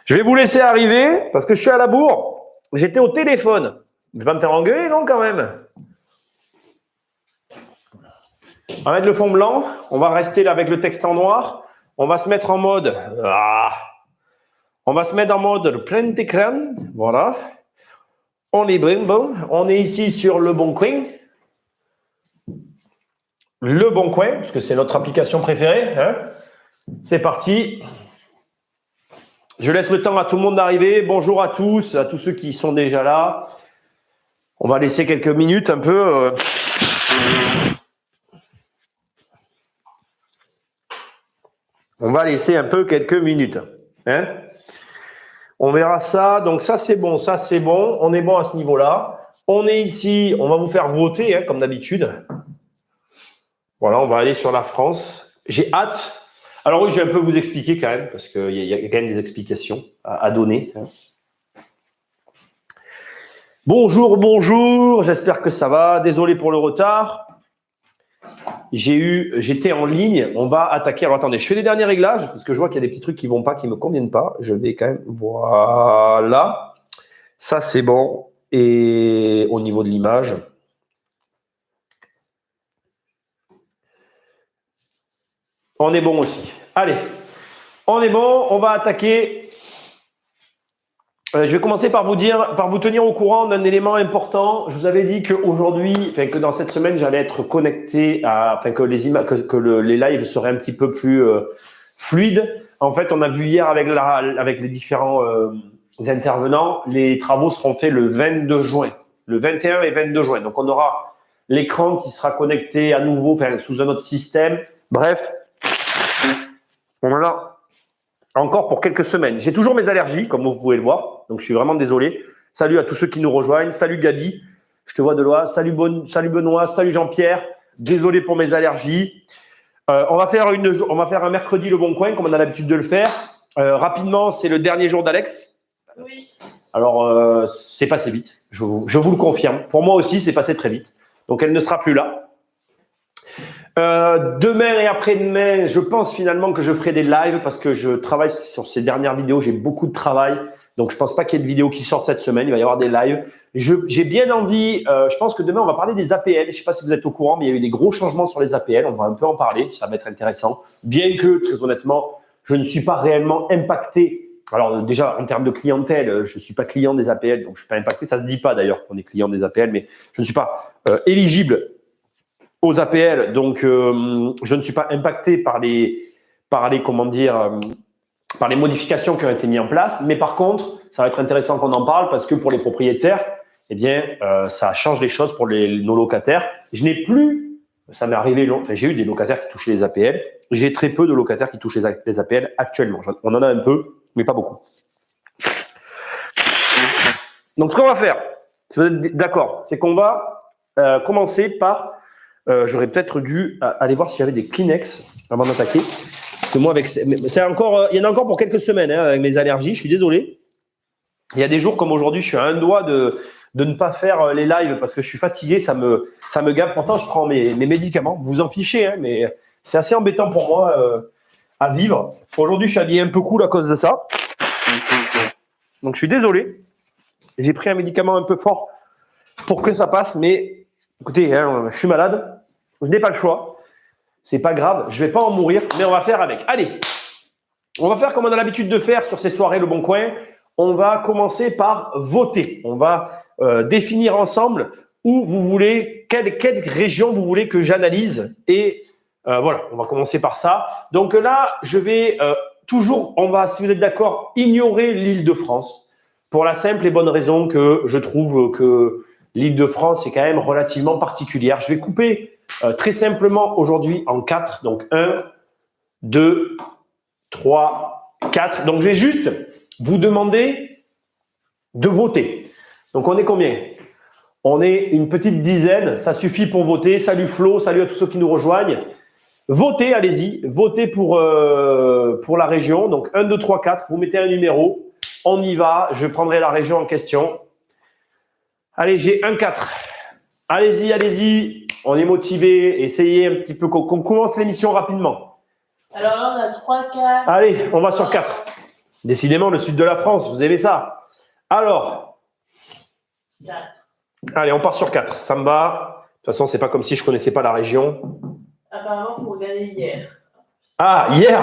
Je vais vous laisser arriver parce que je suis à la bourre. J'étais au téléphone. Je vais pas me faire engueuler, non, quand même. On va mettre le fond blanc. On va rester là avec le texte en noir. On va se mettre en mode... On va se mettre en mode plein écran. Voilà. On est bon. On est ici sur Le Bon Coin. Le Bon Coin, parce que c'est notre application préférée. Hein. C'est parti. Je laisse le temps à tout le monde d'arriver. Bonjour à tous ceux qui sont déjà là. On va laisser quelques minutes un peu. On va laisser un peu quelques minutes. Hein. On verra ça. Donc ça c'est bon, ça c'est bon. On est bon à ce niveau-là. On est ici. On va vous faire voter hein, comme d'habitude. Voilà, on va aller sur la France. J'ai hâte. Alors oui, je vais un peu vous expliquer quand même, parce qu'il y a quand même des explications à donner. Bonjour, j'espère que ça va. Désolé pour le retard. J'étais en ligne, on va attaquer. Alors attendez, je fais les derniers réglages, parce que je vois qu'il y a des petits trucs qui vont pas, qui me conviennent pas. Je vais quand même, voilà. Ça c'est bon. Et au niveau de l'image, on est bon aussi. Allez, on est bon, on va attaquer. Je vais commencer par vous tenir au courant d'un élément important. Je vous avais dit qu'aujourd'hui, que dans cette semaine, j'allais être connecté que les lives seraient un petit peu plus fluides. En fait, on a vu hier avec les différents intervenants, les travaux seront faits le 22 juin, le 21 et 22 juin. Donc, on aura l'écran qui sera connecté à nouveau, sous un autre système. Bref, on en a encore pour quelques semaines. J'ai toujours mes allergies, comme vous pouvez le voir. Donc, je suis vraiment désolé. Salut à tous ceux qui nous rejoignent. Salut Gabi, je te vois de loin. Salut Benoît, salut Jean-Pierre. Désolé pour mes allergies. On va faire un mercredi Le Bon Coin, comme on a l'habitude de le faire. Rapidement, c'est le dernier jour d'Alex. Oui. Alors, c'est passé vite. Je vous le confirme. Pour moi aussi, c'est passé très vite. Donc, elle ne sera plus là. Demain et après-demain, je pense finalement que je ferai des lives parce que je travaille sur ces dernières vidéos. J'ai beaucoup de travail. Donc, je pense pas qu'il y ait de vidéos qui sortent cette semaine. Il va y avoir des lives. J'ai bien envie, je pense que demain, on va parler des APL. Je sais pas si vous êtes au courant, mais il y a eu des gros changements sur les APL. On va un peu en parler. Ça va être intéressant. Bien que, très honnêtement, je ne suis pas réellement impacté. Alors, déjà, en termes de clientèle, je suis pas client des APL. Donc, je suis pas impacté. Ça se dit pas d'ailleurs qu'on est client des APL, mais je ne suis pas éligible aux APL, donc je ne suis pas impacté par les modifications qui ont été mises en place. Mais par contre, ça va être intéressant qu'on en parle parce que pour les propriétaires, eh bien, ça change les choses pour nos locataires. Je n'ai plus, ça m'est arrivé, j'ai eu des locataires qui touchaient les APL. J'ai très peu de locataires qui touchent les APL actuellement. On en a un peu, mais pas beaucoup. Donc, ce qu'on va faire, si vous êtes d'accord, c'est qu'on va commencer par j'aurais peut-être dû aller voir si j'avais des Kleenex avant d'attaquer. Parce que moi, il y en a encore pour quelques semaines hein, avec mes allergies. Je suis désolé. Il y a des jours comme aujourd'hui, je suis à un doigt de ne pas faire les lives parce que je suis fatigué. Ça me gave. Pourtant, je prends mes médicaments. Vous en fichez, hein, mais c'est assez embêtant pour moi à vivre. Aujourd'hui, je suis habillé un peu cool à cause de ça. Donc, je suis désolé. J'ai pris un médicament un peu fort pour que ça passe, mais écoutez, hein, je suis malade. Je n'ai pas le choix. C'est pas grave. Je vais pas en mourir, mais on va faire avec. Allez, on va faire comme on a l'habitude de faire sur ces soirées Le Bon Coin. On va commencer par voter. On va définir ensemble où vous voulez, quelle région vous voulez que j'analyse. Et voilà, on va commencer par ça. Donc là, je vais si vous êtes d'accord, ignorer l'Île-de-France pour la simple et bonne raison que je trouve que l'Île-de-France est quand même relativement particulière. Je vais couper très simplement aujourd'hui en 4. Donc 1, 2, 3, 4. Donc je vais juste vous demander de voter. Donc on est combien? On est une petite dizaine. Ça suffit pour voter. Salut Flo, salut à tous ceux qui nous rejoignent. Votez, allez-y. Votez pour la région. Donc 1, 2, 3, 4. Vous mettez un numéro. On y va. Je prendrai la région en question. Allez, j'ai 1, 4. Allez-y, allez-y. On est motivé. Essayez un petit peu qu'on commence l'émission rapidement. Alors là, on a 3, 4. Allez, on va sur 4. Décidément, le sud de la France, vous aimez ça. Alors, 4. Allez, on part sur 4. Ça me va. De toute façon, c'est pas comme si je connaissais pas la région. Apparemment, il faut regarder hier. Ah, hier.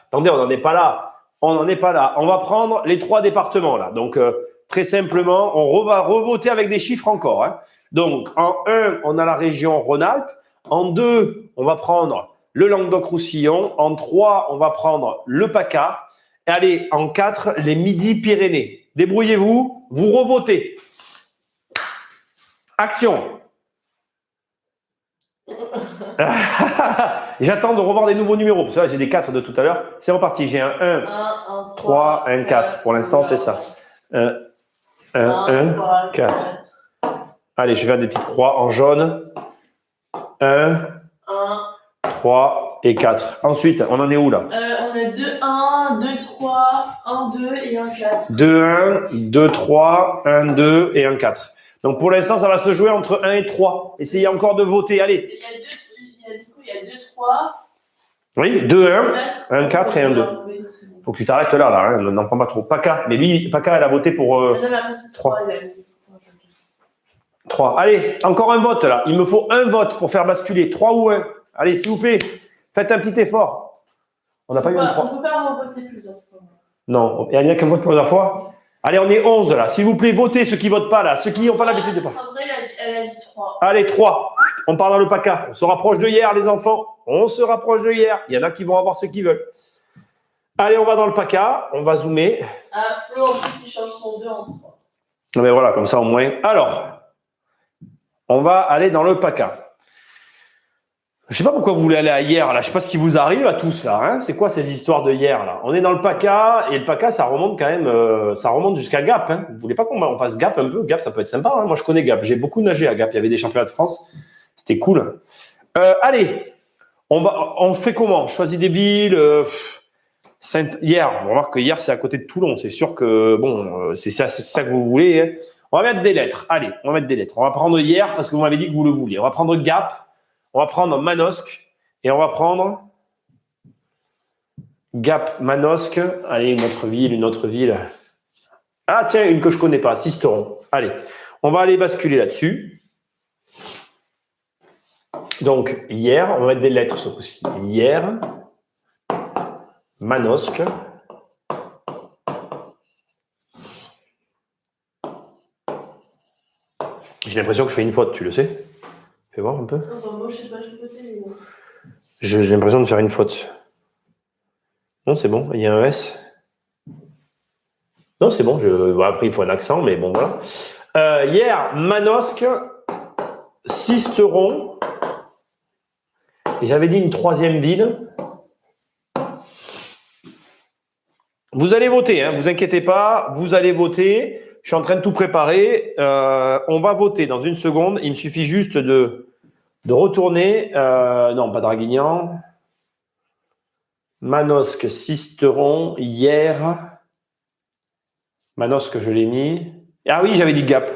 Attendez, on n'en est pas là. On n'en est pas là. On va prendre les 3 départements là. Donc, très simplement, on va revoter avec des chiffres encore. Hein. Donc, en 1, on a la région Rhône-Alpes. En 2, on va prendre le Languedoc-Roussillon. En 3, on va prendre le PACA. Et allez, en 4, les Midi-Pyrénées. Débrouillez-vous, vous revotez. Action. J'attends de revoir des nouveaux numéros, parce que là, j'ai des 4 de tout à l'heure. C'est reparti, j'ai un 1, 3, un 4. Pour l'instant, c'est ça. 1, 4. Allez, je vais faire des petites croix en jaune. 1, 3 et 4. Ensuite, on en est où là? On a 2, 1, 2, 3, 1, 2 et 1, 4. 2, 1, 2, 3, 1, 2 et 1, 4. Donc pour l'instant, ça va se jouer entre 1 et 3. Essayez encore de voter. Allez. Il y a 2, 3. Oui, 2, 1, 1, 4 et 1, 2. Faut que tu t'arrêtes là, hein. N'en prends pas trop. PACA. Mais lui, PACA, elle a voté pour 3. 3. Allez, encore un vote là. Il me faut un vote pour faire basculer. 3 ou 1. Allez, s'il vous plaît, faites un petit effort. On n'a pas eu un 3. On ne peut pas en voter plusieurs fois. Non, il n'y a qu'un vote pour la fois. Allez, on est 11 là. S'il vous plaît, votez ceux qui ne votent pas là. Ceux qui n'ont pas l'habitude de parler. Sandra, elle a dit 3. Allez, 3. On part dans le PACA. On se rapproche de hier, les enfants. On se rapproche de hier. Il y en a qui vont avoir ce qu'ils veulent. Allez, on va dans le PACA. On va zoomer. Ah, Flo, en plus, il change son 2 en 3. Mais voilà, comme ça au moins. Alors, on va aller dans le PACA. Je ne sais pas pourquoi vous voulez aller à hier, là. Je ne sais pas ce qui vous arrive à tous, là. Hein. C'est quoi ces histoires de hier, là? On est dans le PACA, et le PACA, ça remonte quand même, ça remonte jusqu'à Gap. Hein. Vous voulez pas qu'on fasse Gap un peu? Gap, ça peut être sympa. Hein. Moi, je connais Gap. J'ai beaucoup nagé à Gap. Il y avait des championnats de France. C'était cool. Allez, on fait comment? On choisit des villes. Hier, on remarque que hier, c'est à côté de Toulon. C'est sûr que, bon, c'est ça que vous voulez. Hein. On va mettre des lettres. Allez, on va mettre des lettres. On va prendre hier, parce que vous m'avez dit que vous le vouliez. On va prendre Gap. On va prendre Manosque et on va prendre Gap, Manosque. Allez, une autre ville. Ah tiens, une que je ne connais pas, Sisteron. Allez, on va aller basculer là-dessus. Donc, hier, on va mettre des lettres ce coup-ci. Hier, Manosque. J'ai l'impression que je fais une faute, tu le sais? Fais voir un peu. Moi, je sais pas, je peux passer. J'ai l'impression de faire une faute. Non, c'est bon, il y a un S. Non, c'est bon, bon, après il faut un accent, mais bon, voilà. Hier, Manosque, Sisteron, et j'avais dit une 3e ville. Vous allez voter, hein, vous inquiétez pas, vous allez voter. Je suis en train de tout préparer. On va voter dans une seconde. Il me suffit juste de retourner. Non, pas Draguignan. Manosque, Sisteron, hier. Manosque, je l'ai mis. Ah oui, j'avais dit Gap.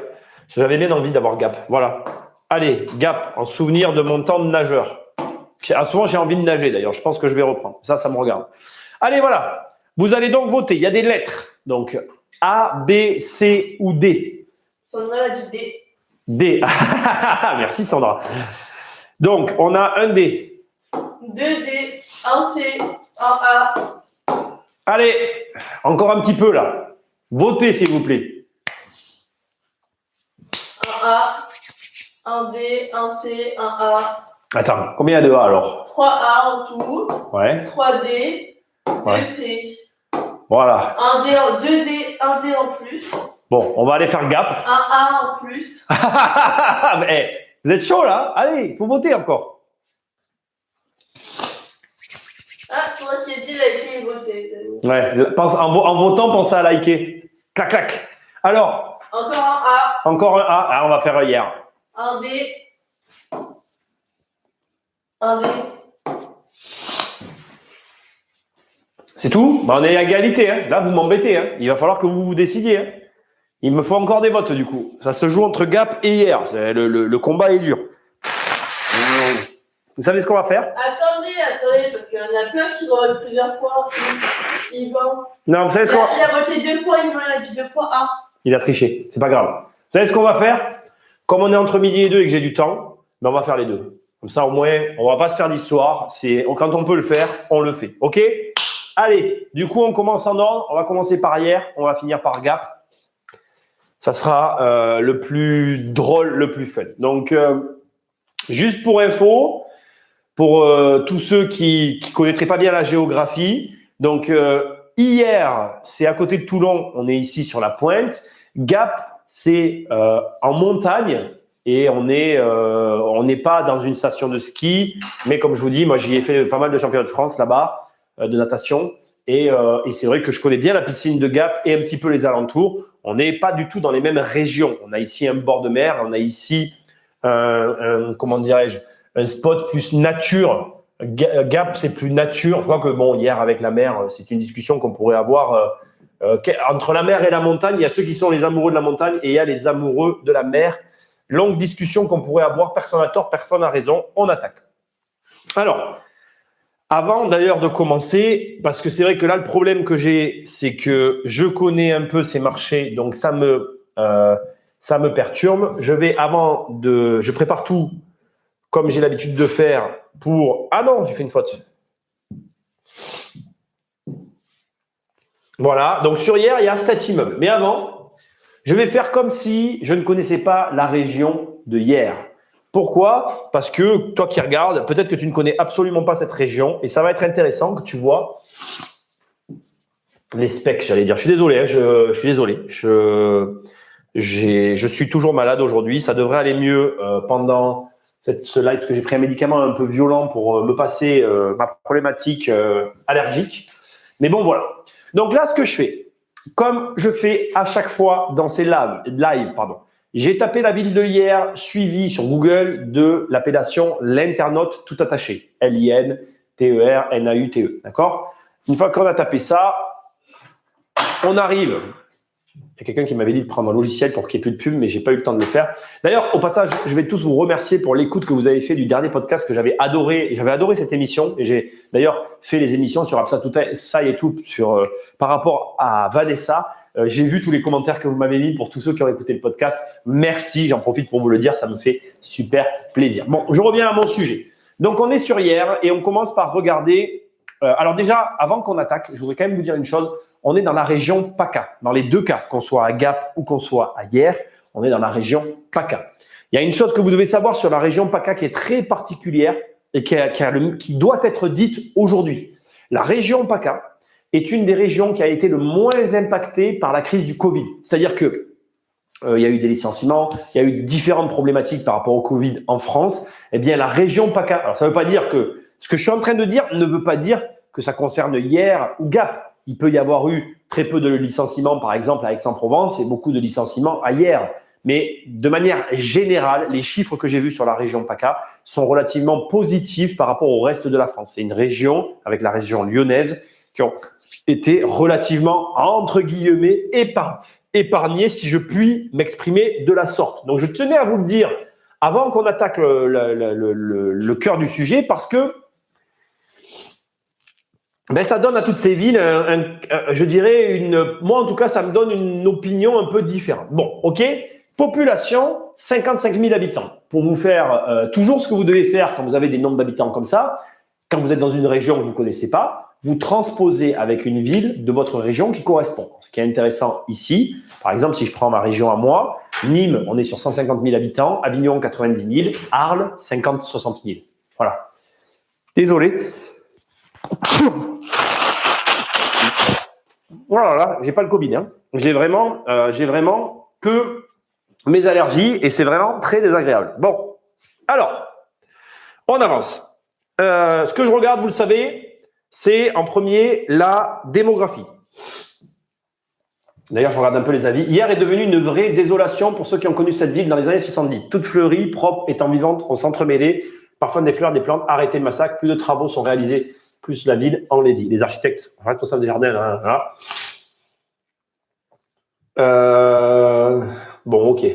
J'avais bien envie d'avoir Gap. Voilà. Allez, Gap, en souvenir de mon temps de nageur. Souvent, j'ai envie de nager d'ailleurs. Je pense que je vais reprendre. Ça me regarde. Allez, voilà. Vous allez donc voter. Il y a des lettres. Donc, A, B, C ou D. Sandra a dit D. D. Merci Sandra. Donc, on a un D. 2 D, 1 C, 1 A. Allez, encore un petit peu là. Votez s'il vous plaît. 1 A, 1 D, 1 C, 1 A. Attends, combien il y a de A alors? 3 A en tout. Ouais. 3 D, 2 Ouais. C. Voilà. 2 D, 1 D en plus. Bon, on va aller faire Gap. 1 A en plus. Mais, vous êtes chaud là? Allez, il faut voter encore. Ah, c'est moi qui ai dit liker et voter. Ouais, en votant, pensez à liker. Clac, clac. Alors, Encore un A. encore un A. Ah, on va faire hier. 1 D. 1 D. C'est tout? Bah, on est à égalité. Hein. Là, vous m'embêtez. Hein. Il va falloir que vous vous décidiez. Hein. Il me faut encore des votes du coup. Ça se joue entre Gap et hier. Le combat est dur. Vous savez ce qu'on va faire? Attendez, parce qu'il y en a plein qui votent plusieurs fois. Yvan. Non, vous savez ce qu'on va... Il a voté 2 fois, Yvan, il a dit 2 fois 1. Il a triché, c'est pas grave. Vous savez ce qu'on va faire? Comme on est entre midi et 2 et que j'ai du temps, ben on va faire les deux. Comme ça, au moins, on va pas se faire d'histoire. Quand on peut le faire, on le fait. OK? Allez, du coup, on commence en ordre. On va commencer par hier, on va finir par Gap. Ça sera le plus drôle, le plus fun. Donc, juste pour info, pour tous ceux qui ne connaîtraient pas bien la géographie, donc hier, c'est à côté de Toulon, on est ici sur la pointe. Gap, c'est en montagne et on n'est pas dans une station de ski, mais comme je vous dis, moi j'y ai fait pas mal de championnats de France là-bas, de natation, et c'est vrai que je connais bien la piscine de Gap et un petit peu les alentours. On n'est pas du tout dans les mêmes régions. On a ici un bord de mer, on a ici comment dirais-je, un spot plus nature. Gap, c'est plus nature. Je crois que bon, hier avec la mer, c'est une discussion qu'on pourrait avoir entre la mer et la montagne. Il y a ceux qui sont les amoureux de la montagne et il y a les amoureux de la mer. Longue discussion qu'on pourrait avoir. Personne n'a tort, personne n'a raison. On attaque. Alors, avant d'ailleurs de commencer, parce que c'est vrai que là, le problème que j'ai, c'est que je connais un peu ces marchés, donc ça me perturbe. Je prépare tout comme j'ai l'habitude de faire pour… Ah non, j'ai fait une faute. Voilà, donc sur hier, il y a 7 immeubles. Mais avant, je vais faire comme si je ne connaissais pas la région de hier. Pourquoi? Parce que toi qui regardes, peut-être que tu ne connais absolument pas cette région et ça va être intéressant que tu vois les specs, j'allais dire. Je suis désolé, je suis désolé. Je suis toujours malade aujourd'hui. Ça devrait aller mieux pendant ce live parce que j'ai pris un médicament un peu violent pour me passer ma problématique allergique. Mais bon, voilà. Donc là, ce que je fais, comme je fais à chaque fois dans ces lives, j'ai tapé la ville de hier suivie sur Google de l'appellation l'internaute tout attaché. LINTERNAUTE. D'accord? Une fois qu'on a tapé ça, on arrive. Il y a quelqu'un qui m'avait dit de prendre un logiciel pour qu'il n'y ait plus de pub, mais je n'ai pas eu le temps de le faire. D'ailleurs, au passage, je vais tous vous remercier pour l'écoute que vous avez fait du dernier podcast que j'avais adoré. J'avais adoré cette émission et j'ai d'ailleurs fait les émissions sur Absa et tout par rapport à Vanessa. J'ai vu tous les commentaires que vous m'avez mis pour tous ceux qui ont écouté le podcast. Merci, j'en profite pour vous le dire, ça me fait super plaisir. Bon, je reviens à mon sujet. Donc, on est sur hier et on commence par regarder… alors déjà, avant qu'on attaque, je voudrais quand même vous dire une chose. On est dans la région PACA. Dans les deux cas, qu'on soit à Gap ou qu'on soit à hier, on est dans la région PACA. Il y a une chose que vous devez savoir sur la région PACA qui est très particulière et qui doit être dite aujourd'hui. La région PACA est une des régions qui a été le moins impactée par la crise du Covid. C'est-à-dire que il y a eu des licenciements, il y a eu différentes problématiques par rapport au Covid en France. Eh bien, la région PACA, alors ça ne veut pas dire que ce que je suis en train de dire ne veut pas dire que ça concerne hier ou Gap. Il peut y avoir eu très peu de licenciements, par exemple, à Aix-en-Provence et beaucoup de licenciements ailleurs. Mais de manière générale, les chiffres que j'ai vus sur la région PACA sont relativement positifs par rapport au reste de la France. C'est une région, avec la région lyonnaise, qui ont été relativement, entre guillemets, épargnées, si je puis m'exprimer de la sorte. Donc, je tenais à vous le dire avant qu'on attaque le cœur du sujet, parce que ça donne à toutes ces villes, je dirais, moi en tout cas, ça me donne une opinion un peu différente. Bon, ok, population, 55 000 habitants. Pour vous faire toujours ce que vous devez faire quand vous avez des nombres d'habitants comme ça, quand vous êtes dans une région que vous ne connaissez pas, vous transposez avec une ville de votre région qui correspond. Ce qui est intéressant ici, par exemple, si je prends ma région à moi, Nîmes, on est sur 150 000 habitants, Avignon, 90 000, Arles, 50-60 000. Voilà. Désolé. Voilà, j'ai pas le Covid. Hein. J'ai vraiment que mes allergies et c'est vraiment très désagréable. Bon, alors, on avance. Ce que je regarde, vous le savez, c'est en premier la démographie. D'ailleurs, je regarde un peu les avis. Hier est devenue une vraie désolation pour ceux qui ont connu cette ville dans les années 70. Toute fleurie, propre, étant vivante, au centre mêlé. Parfois des fleurs, des plantes, arrêtez le massacre. Plus de travaux sont réalisés, plus la ville enlaidie. Les architectes responsables des jardins, voilà. Bon, ok.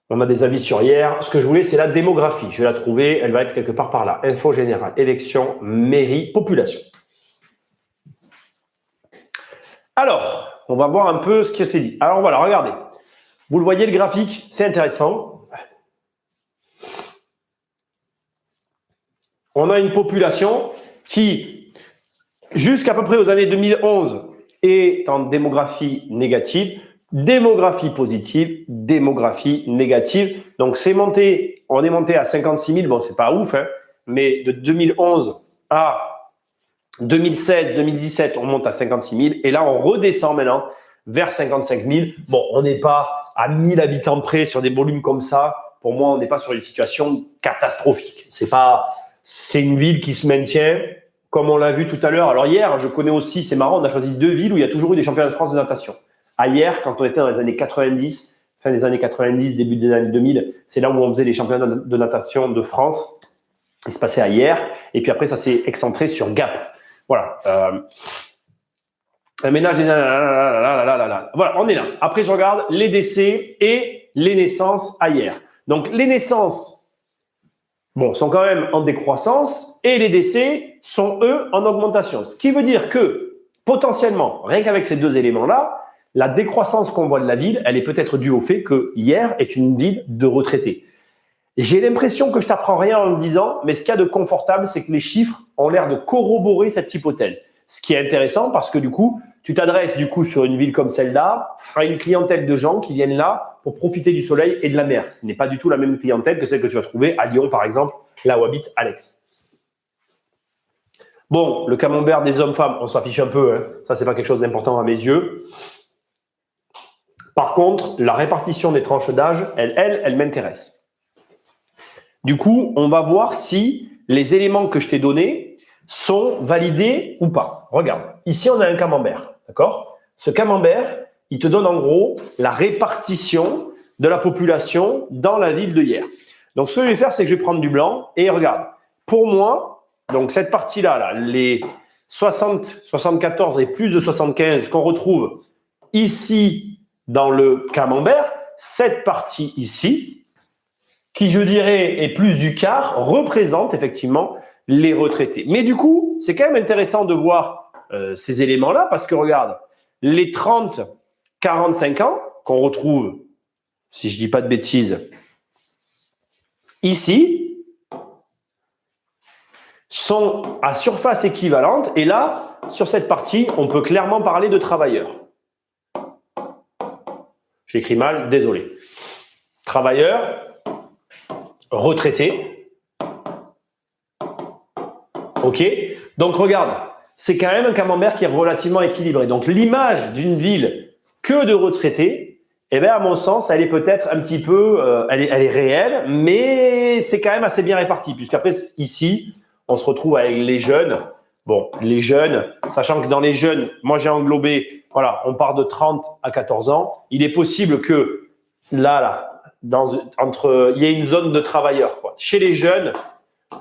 On a des avis sur hier. Ce que je voulais, c'est la démographie. Je vais la trouver. Elle va être quelque part par là. Info générale, élection, mairie, population. Alors, on va voir un peu ce que c'est dit. Alors voilà, regardez. Vous le voyez, le graphique, c'est intéressant. On a une population qui, jusqu'à peu près aux années 2011, est en démographie négative, démographie positive, démographie négative. Donc, c'est monté, on est monté à 56 000. Bon, c'est pas ouf, hein, mais de 2011 à 2016, 2017, on monte à 56 000. Et là, on redescend maintenant vers 55 000. Bon, on n'est pas à 1000 habitants près sur des volumes comme ça. Pour moi, on n'est pas sur une situation catastrophique. C'est une ville qui se maintient, comme on l'a vu tout à l'heure. Alors hier, je connais aussi, c'est marrant, on a choisi 2 villes où il y a toujours eu des championnats de France de natation. À hier, quand on était dans les années 90, fin des années 90, début des années 2000, c'est là où on faisait les championnats de natation de France. Il se passait à hier. Et puis après, ça s'est excentré sur Gap. Voilà. Un ménage, voilà, on est là. Après, je regarde les décès et les naissances à hier. Donc, les naissances, bon, sont quand même en décroissance et les décès sont, eux, en augmentation. Ce qui veut dire que, potentiellement, rien qu'avec ces deux éléments-là, la décroissance qu'on voit de la ville, elle est peut-être due au fait que hier est une ville de retraités. J'ai l'impression que je t'apprends rien en le disant, mais ce qu'il y a de confortable, c'est que les chiffres ont l'air de corroborer cette hypothèse. Ce qui est intéressant parce que du coup, tu t'adresses du coup sur une ville comme celle-là à une clientèle de gens qui viennent là pour profiter du soleil et de la mer. Ce n'est pas du tout la même clientèle que celle que tu vas trouver à Lyon, par exemple, là où habite Alex. Bon, le camembert des hommes-femmes, on s'affiche un peu. Hein. Ça, c'est pas quelque chose d'important à mes yeux. Par contre, la répartition des tranches d'âge, elle m'intéresse. Du coup, on va voir si les éléments que je t'ai donnés sont validés ou pas. Regarde, ici, on a un camembert, d'accord? Ce camembert, il te donne en gros la répartition de la population dans la ville de hier. Donc, ce que je vais faire, c'est que je vais prendre du blanc et regarde. Pour moi, donc cette partie-là, les 60, 74 et plus de 75 qu'on retrouve ici dans le camembert, cette partie ici, qui je dirais est plus du quart, représente effectivement les retraités. Mais du coup, c'est quand même intéressant de voir ces éléments-là parce que regarde, les 30-45 ans qu'on retrouve, si je ne dis pas de bêtises, ici, sont à surface équivalente. Et là, sur cette partie, on peut clairement parler de travailleurs. J'écris mal, désolé. Travailleurs, retraités. OK? Donc, regarde, c'est quand même un camembert qui est relativement équilibré. Donc, l'image d'une ville que de retraités, eh bien, à mon sens, elle est peut-être un petit peu, elle est réelle, mais c'est quand même assez bien réparti. Puisqu'après, ici, on se retrouve avec les jeunes. Bon, les jeunes, sachant que dans les jeunes, moi, j'ai englobé, voilà, on part de 30 à 14 ans. Il est possible que là, il y ait une zone de travailleurs, quoi. Chez les jeunes,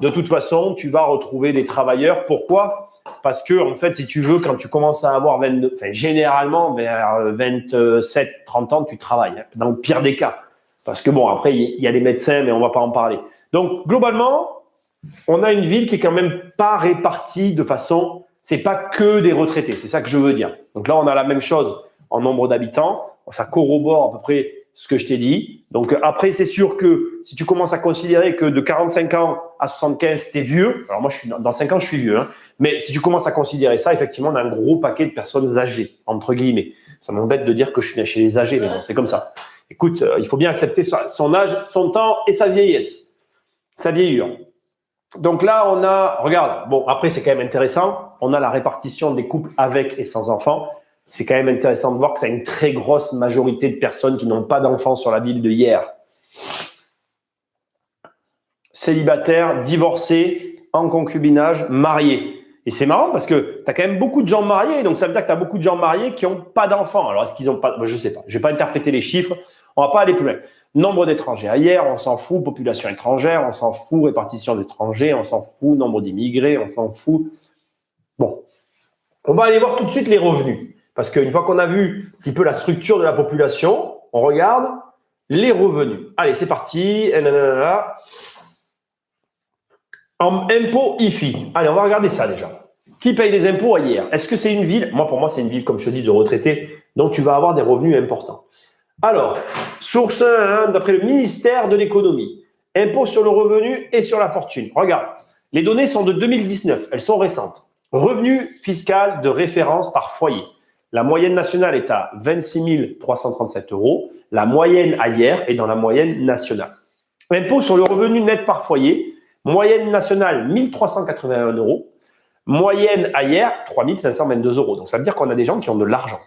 de toute façon, tu vas retrouver des travailleurs. Pourquoi? Parce que, en fait, si tu veux, quand tu commences à avoir généralement vers 27, 30 ans, tu travailles, hein, dans le pire des cas. Parce que bon, après, il y a des médecins, mais on ne va pas en parler. Donc, globalement, on a une ville qui est quand même pas répartie de façon, c'est pas que des retraités, c'est ça que je veux dire. Donc là, on a la même chose en nombre d'habitants, ça corrobore à peu près ce que je t'ai dit. Donc après, c'est sûr que si tu commences à considérer que de 45 ans à 75, t'es vieux, alors moi, dans 5 ans, je suis vieux, hein, mais si tu commences à considérer ça, effectivement, on a un gros paquet de personnes âgées, entre guillemets. Ça m'embête de dire que je suis chez les âgés, mais bon, c'est comme ça. Écoute, il faut bien accepter son âge, son temps et sa vieillesse, sa vieillure. Donc là, on a, regarde, bon, après, c'est quand même intéressant. On a la répartition des couples avec et sans enfants. C'est quand même intéressant de voir que tu as une très grosse majorité de personnes qui n'ont pas d'enfants sur la ville de hier. Célibataires, divorcés, en concubinage, mariés. Et c'est marrant parce que tu as quand même beaucoup de gens mariés. Donc, ça veut dire que tu as beaucoup de gens mariés qui n'ont pas d'enfants. Alors, est-ce qu'ils n'ont pas… Je ne sais pas. Je ne vais pas interpréter les chiffres. On ne va pas aller plus loin. Nombre d'étrangers. Hier, on s'en fout. Population étrangère, on s'en fout. Répartition d'étrangers, on s'en fout. Nombre d'immigrés, on s'en fout. Bon. On va aller voir tout de suite les revenus. Parce qu'une fois qu'on a vu un petit peu la structure de la population, on regarde les revenus. Allez, c'est parti. Impôt IFI. Allez, on va regarder ça déjà. Qui paye des impôts à Hyères? Est-ce que c'est une ville? Moi, pour moi, c'est une ville, comme je te dis, de retraités. Donc, tu vas avoir des revenus importants. Alors, source 1, d'après le ministère de l'économie. Impôt sur le revenu et sur la fortune. Regarde, les données sont de 2019. Elles sont récentes. Revenu fiscal de référence par foyer. La moyenne nationale est à 26 337 €. La moyenne à Hyères est dans la moyenne nationale. Impôt sur le revenu net par foyer. Moyenne nationale, 1 381 €. Moyenne à Hyères, 3 522 €. Donc, ça veut dire qu'on a des gens qui ont de l'argent.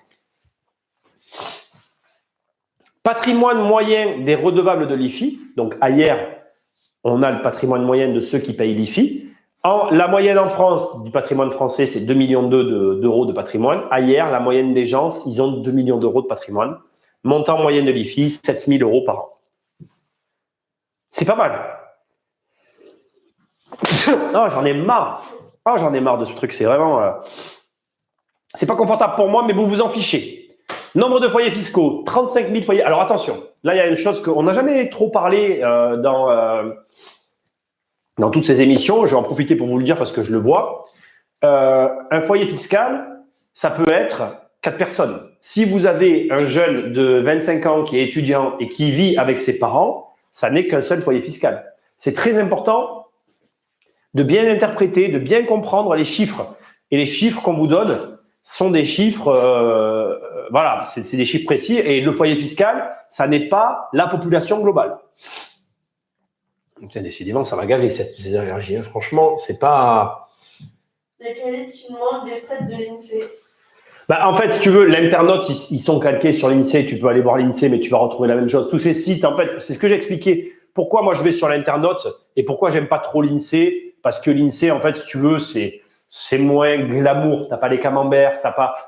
Patrimoine moyen des redevables de l'IFI. Donc, à Hyères, on a le patrimoine moyen de ceux qui payent l'IFI. La moyenne en France du patrimoine français, c'est 2,2 millions d'euros de patrimoine. À Hyères, la moyenne des gens, ils ont 2 millions d'euros de patrimoine. Montant moyen de l'IFI, 7 000 € par an. C'est pas mal. Oh, j'en ai marre. Oh, j'en ai marre de ce truc. C'est vraiment... c'est pas confortable pour moi, mais vous vous en fichez. Nombre de foyers fiscaux, 35 000 foyers. Alors attention, là, il y a une chose qu'on n'a jamais trop parlé dans toutes ces émissions. Je vais en profiter pour vous le dire parce que je le vois. Un foyer fiscal, ça peut être 4 personnes. Si vous avez un jeune de 25 ans qui est étudiant et qui vit avec ses parents, ça n'est qu'un seul foyer fiscal. C'est très important de bien interpréter, de bien comprendre les chiffres. Et les chiffres qu'on vous donne sont des chiffres, voilà, c'est des chiffres précis. Et le foyer fiscal, ça n'est pas la population globale. Tiens, décidément, ça m'a gavé cette énergie. Hein. Franchement, c'est pas... Il y a quelqu'un qui demande des stats de l'INSEE. Bah, en fait, si tu veux, l'internaute, ils sont calqués sur l'INSEE. Tu peux aller voir l'INSEE, mais tu vas retrouver la même chose. Tous ces sites, en fait, c'est ce que j'ai expliqué. Pourquoi moi, je vais sur l'internaute et pourquoi j'aime pas trop l'INSEE? Parce que l'INSEE, en fait, si tu veux, c'est moins glamour. T'as pas les camemberts,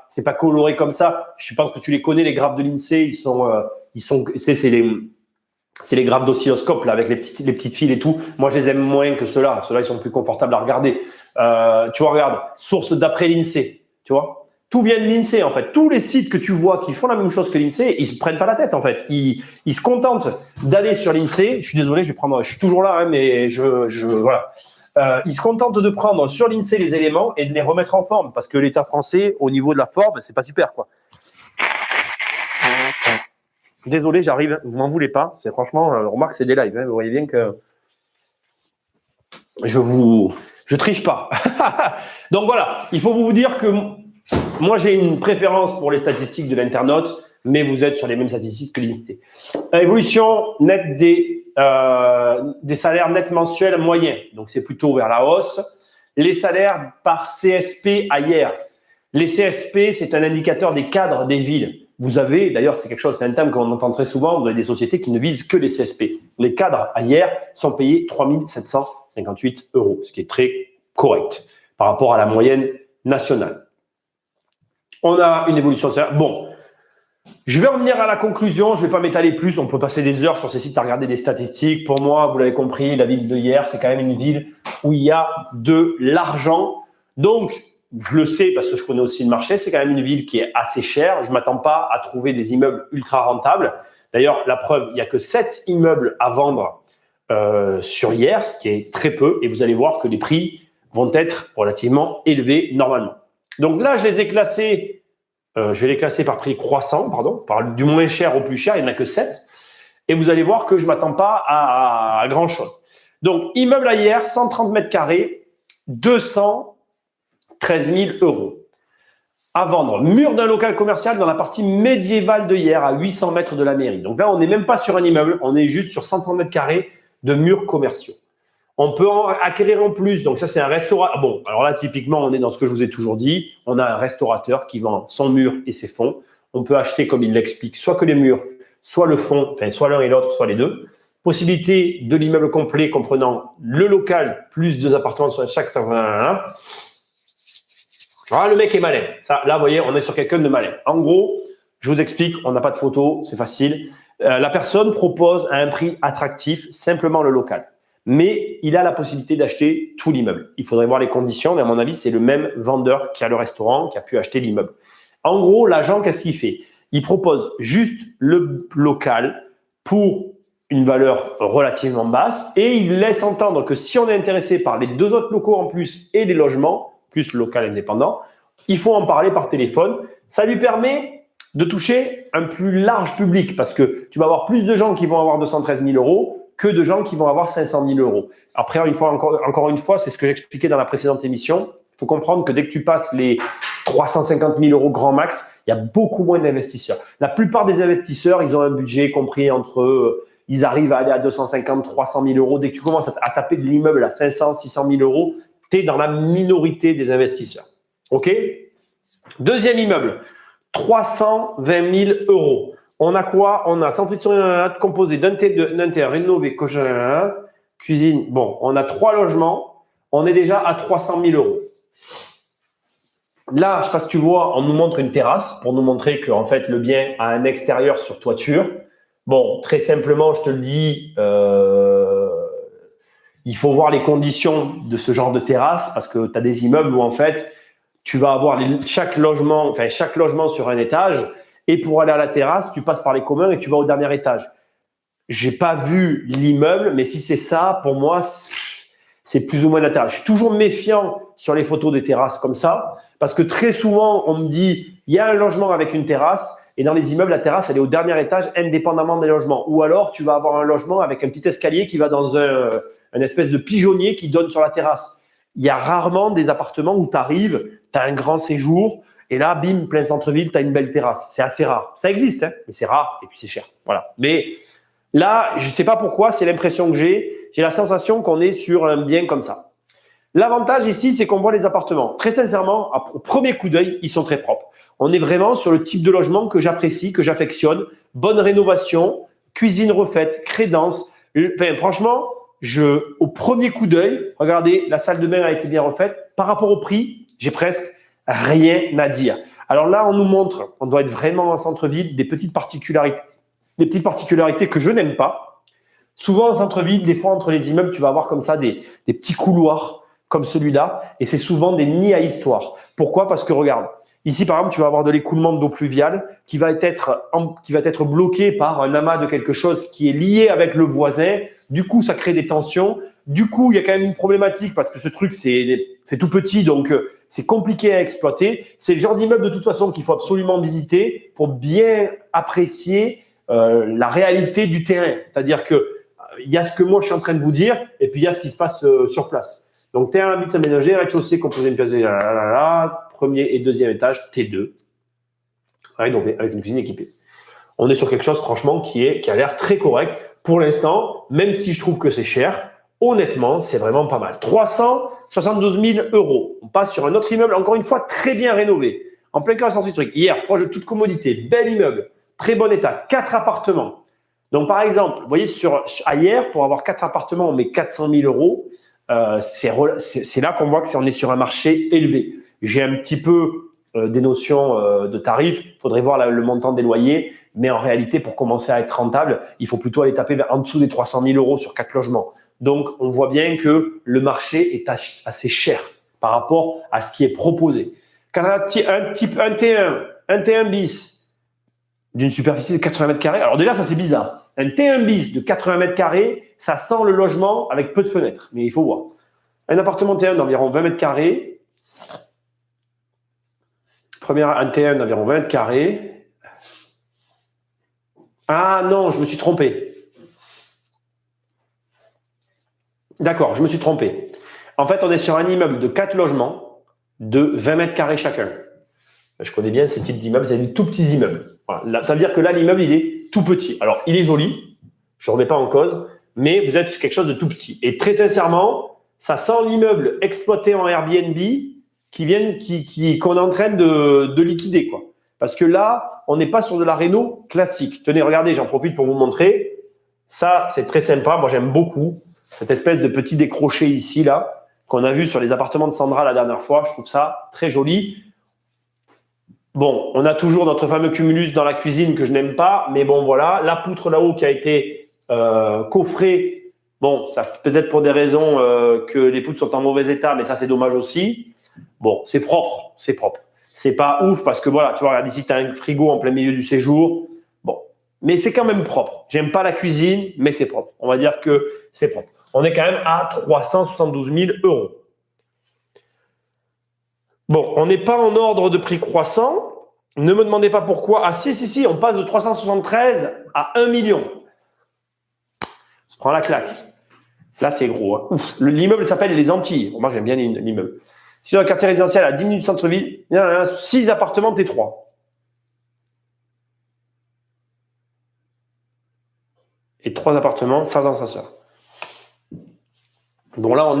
c'est pas coloré comme ça. Je pense que tu les connais, les graphes de l'INSEE. Ils sont, tu sais, c'est les graphes d'oscilloscope là avec les petites fils et tout. Moi, je les aime moins que ceux-là. Ceux-là, ils sont plus confortables à regarder. Tu vois, regarde, source d'après l'INSEE. Tu vois, tout vient de l'INSEE en fait. Tous les sites que tu vois qui font la même chose que l'INSEE, ils se prennent pas la tête en fait. Ils se contentent d'aller sur l'INSEE. Je suis désolé, je suis toujours là, hein, mais voilà. Ils se contentent de prendre sur l'INSEE les éléments et de les remettre en forme parce que l'État français, au niveau de la forme, c'est pas super quoi. Désolé, j'arrive, vous m'en voulez pas. C'est franchement, remarque, c'est des lives. Hein, vous voyez bien que je triche pas. Donc voilà, il faut vous dire que moi j'ai une préférence pour les statistiques de l'internaute, mais vous êtes sur les mêmes statistiques que l'INSEE. Évolution nette des salaires nets mensuels moyens. Donc c'est plutôt vers la hausse. Les salaires par CSP à Hyères. Les CSP, c'est un indicateur des cadres des villes. Vous avez, d'ailleurs, c'est quelque chose, c'est un terme qu'on entend très souvent, vous avez des sociétés qui ne visent que les CSP. Les cadres à Hyères sont payés 3 758 €, ce qui est très correct par rapport à la moyenne nationale. On a une évolution de salaire. Bon, je vais en venir à la conclusion, je ne vais pas m'étaler plus, on peut passer des heures sur ces sites à regarder des statistiques. Pour moi, vous l'avez compris, la ville de Hyères, c'est quand même une ville où il y a de l'argent. Donc, je le sais parce que je connais aussi le marché, c'est quand même une ville qui est assez chère. Je ne m'attends pas à trouver des immeubles ultra rentables. D'ailleurs, la preuve, il n'y a que 7 immeubles à vendre sur Hyères, ce qui est très peu. Et vous allez voir que les prix vont être relativement élevés normalement. Donc là, je les ai classés, je vais les classer par prix croissant, du moins cher au plus cher, il n'y en a que 7. Et vous allez voir que je ne m'attends pas à grand-chose. Donc, immeuble à Hyères, 130 mètres carrés, 213 000 € à vendre. Mur d'un local commercial dans la partie médiévale de Hyères, à 800 mètres de la mairie. Donc là, on n'est même pas sur un immeuble, on est juste sur 130 mètres carrés de murs commerciaux. On peut en acquérir en plus. Donc ça, c'est un restaurateur. Bon, alors là, typiquement, on est dans ce que je vous ai toujours dit. On a un restaurateur qui vend son mur et ses fonds. On peut acheter, comme il l'explique, soit que les murs, soit le fond, enfin, soit l'un et l'autre, soit les deux. Possibilité de l'immeuble complet comprenant le local plus 2 appartements sur chaque. Ah, le mec est malin. Ça, là, vous voyez, on est sur quelqu'un de malin. En gros, je vous explique, on n'a pas de photo, c'est facile. La personne propose à un prix attractif simplement le local. Mais il a la possibilité d'acheter tout l'immeuble. Il faudrait voir les conditions, mais à mon avis, c'est le même vendeur qui a le restaurant qui a pu acheter l'immeuble. En gros, l'agent, qu'est-ce qu'il fait? Il propose juste le local pour une valeur relativement basse et il laisse entendre que si on est intéressé par les 2 autres locaux en plus et les logements, plus local indépendant, il faut en parler par téléphone. Ça lui permet de toucher un plus large public parce que tu vas avoir plus de gens qui vont avoir 213 000 euros que de gens qui vont avoir 500 000 euros. Après, encore une fois, c'est ce que j'expliquais dans la précédente émission. Il faut comprendre que dès que tu passes les 350 000 euros grand max, il y a beaucoup moins d'investisseurs. La plupart des investisseurs, ils ont un budget compris entre ils arrivent à aller à 250, 300 000 euros. Dès que tu commences à taper de l'immeuble à 500, 600 000 euros, tu es dans la minorité des investisseurs. OK? Deuxième immeuble, 320 000 euros. On a quoi? On a centre historique composé d'un T2 rénové, cuisine. Bon, on a 3 logements. On est déjà à 300 000 euros. Là, je ne sais pas si tu vois, on nous montre une terrasse pour nous montrer que en fait, le bien a un extérieur sur toiture. Bon, très simplement, je te le dis, il faut voir les conditions de ce genre de terrasse parce que tu as des immeubles où en fait, tu vas avoir chaque logement sur un étage et pour aller à la terrasse, tu passes par les communs et tu vas au dernier étage. J'ai pas vu l'immeuble, mais si c'est ça, pour moi, c'est plus ou moins la terrasse. Je suis toujours méfiant sur les photos des terrasses comme ça parce que très souvent, on me dit il y a un logement avec une terrasse et dans les immeubles, la terrasse, elle est au dernier étage indépendamment des logements. Ou alors, tu vas avoir un logement avec un petit escalier qui va dans un espèce de pigeonnier qui donne sur la terrasse. Il y a rarement des appartements où tu arrives, tu as un grand séjour et là, bim, plein centre-ville, tu as une belle terrasse. C'est assez rare. Ça existe, hein, mais c'est rare et puis c'est cher. Voilà. Mais là, je ne sais pas pourquoi, c'est l'impression que j'ai. J'ai la sensation qu'on est sur un bien comme ça. L'avantage ici, c'est qu'on voit les appartements. Très sincèrement, au premier coup d'œil, ils sont très propres. On est vraiment sur le type de logement que j'apprécie, que j'affectionne. Bonne rénovation, cuisine refaite, crédence. Enfin, franchement, au premier coup d'œil, regardez, la salle de bain a été bien refaite. Par rapport au prix, j'ai presque rien à dire. Alors là, on nous montre, on doit être vraiment en centre-ville, des petites particularités que je n'aime pas. Souvent en centre-ville, des fois entre les immeubles, tu vas avoir comme ça des petits couloirs comme celui-là et c'est souvent des nids à histoire. Pourquoi? Parce que regarde, ici par exemple, tu vas avoir de l'écoulement d'eau pluviale qui va être bloqué par un amas de quelque chose qui est lié avec le voisin. Du coup, ça crée des tensions. Du coup, il y a quand même une problématique parce que ce truc, c'est tout petit, donc c'est compliqué à exploiter. C'est le genre d'immeuble de toute façon qu'il faut absolument visiter pour bien apprécier la réalité du terrain. C'est-à-dire que il y a ce que moi je suis en train de vous dire et puis il y a ce qui se passe sur place. Donc, terrain habitat aménagé, rez-de-chaussée composé d'une pièce de premier et deuxième étage, T2, rénové avec une cuisine équipée. On est sur quelque chose franchement qui a l'air très correct pour l'instant, même si je trouve que c'est cher. Honnêtement, c'est vraiment pas mal. 372 000 euros. On passe sur un autre immeuble, encore une fois, très bien rénové. En plein cœur de centre historique. Hier, proche de toute commodité, bel immeuble, très bon état, 4 appartements. Donc, par exemple, vous voyez, hier, pour avoir 4 appartements, on met 400 000 euros. C'est là qu'on voit qu'on est sur un marché élevé. J'ai un petit peu des notions de tarifs. Il faudrait voir le montant des loyers. Mais en réalité, pour commencer à être rentable, il faut plutôt aller taper en dessous des 300 000 euros sur 4 logements. Donc, on voit bien que le marché est assez cher par rapport à ce qui est proposé. Quand on a un T1 bis d'une superficie de 80 mètres carrés, alors déjà, ça c'est bizarre. Un T1 bis de 80 mètres carrés, ça sent le logement avec peu de fenêtres. Mais il faut voir. Un appartement T1 d'environ 20 mètres carrés. Un T1 d'environ 20 mètres carrés. Ah non, je me suis trompé. D'accord, je me suis trompé. En fait, on est sur un immeuble de 4 logements de 20 mètres carrés chacun. Je connais bien ces types d'immeubles, c'est des tout petits immeubles. Voilà. Ça veut dire que là, l'immeuble, il est tout petit. Alors, il est joli, je ne remets pas en cause, mais vous êtes sur quelque chose de tout petit. Et très sincèrement, ça sent l'immeuble exploité en Airbnb qu'on est en train de liquider, quoi. Parce que là, on n'est pas sur de la réno classique. Tenez, regardez, j'en profite pour vous montrer. Ça, c'est très sympa. Moi, j'aime beaucoup cette espèce de petit décroché ici, là, qu'on a vu sur les appartements de Sandra la dernière fois. Je trouve ça très joli. Bon, on a toujours notre fameux cumulus dans la cuisine que je n'aime pas. Mais bon, voilà. La poutre là-haut qui a été coffrée. Bon, ça peut-être pour des raisons que les poutres sont en mauvais état, mais ça, c'est dommage aussi. Bon, c'est propre, c'est propre. C'est pas ouf parce que voilà, tu vois, regarde ici, tu as un frigo en plein milieu du séjour. Bon, mais c'est quand même propre. J'aime pas la cuisine, mais c'est propre. On va dire que c'est propre. On est quand même à 372 000 €. Bon, on n'est pas en ordre de prix croissant. Ne me demandez pas pourquoi. Ah si, on passe de 373 à 1 million. On se prend la claque. Là, c'est gros. Hein. L'immeuble s'appelle Les Antilles. Remarque, j'aime bien l'immeuble. Si dans le quartier résidentiel à 10 minutes du centre-ville, il y a 6 appartements T3. Et 3 appartements sans ascenseur. Bon, là, on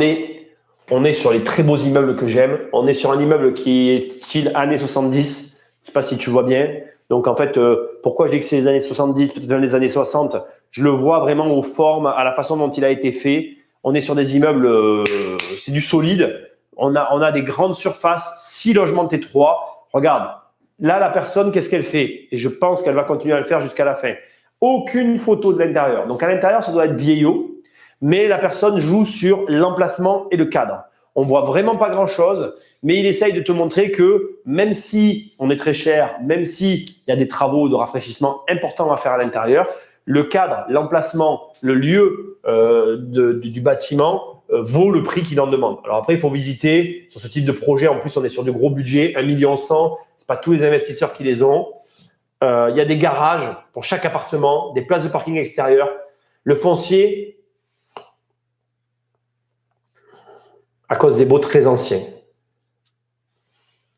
est sur les très beaux immeubles que j'aime. On est sur un immeuble qui est style années 70. Je ne sais pas si tu vois bien. Donc, en fait, pourquoi je dis que c'est les années 70, peut-être même les années 60, je le vois vraiment aux formes, à la façon dont il a été fait. On est sur des immeubles, c'est du solide. On a des grandes surfaces, 6 logements T3. Regarde, là, la personne, qu'est-ce qu'elle fait? Et je pense qu'elle va continuer à le faire jusqu'à la fin. Aucune photo de l'intérieur. Donc, à l'intérieur, ça doit être vieillot. Mais la personne joue sur l'emplacement et le cadre. On voit vraiment pas grand-chose, mais il essaye de te montrer que même si on est très cher, même s'il y a des travaux de rafraîchissement importants à faire à l'intérieur, le cadre, l'emplacement, le lieu du bâtiment vaut le prix qu'il en demande. Alors après, il faut visiter sur ce type de projet. En plus, on est sur de gros budgets, 1,1 million. C'est pas tous les investisseurs qui les ont. Il y a des garages pour chaque appartement, des places de parking extérieures. Le foncier, à cause des baux très anciens.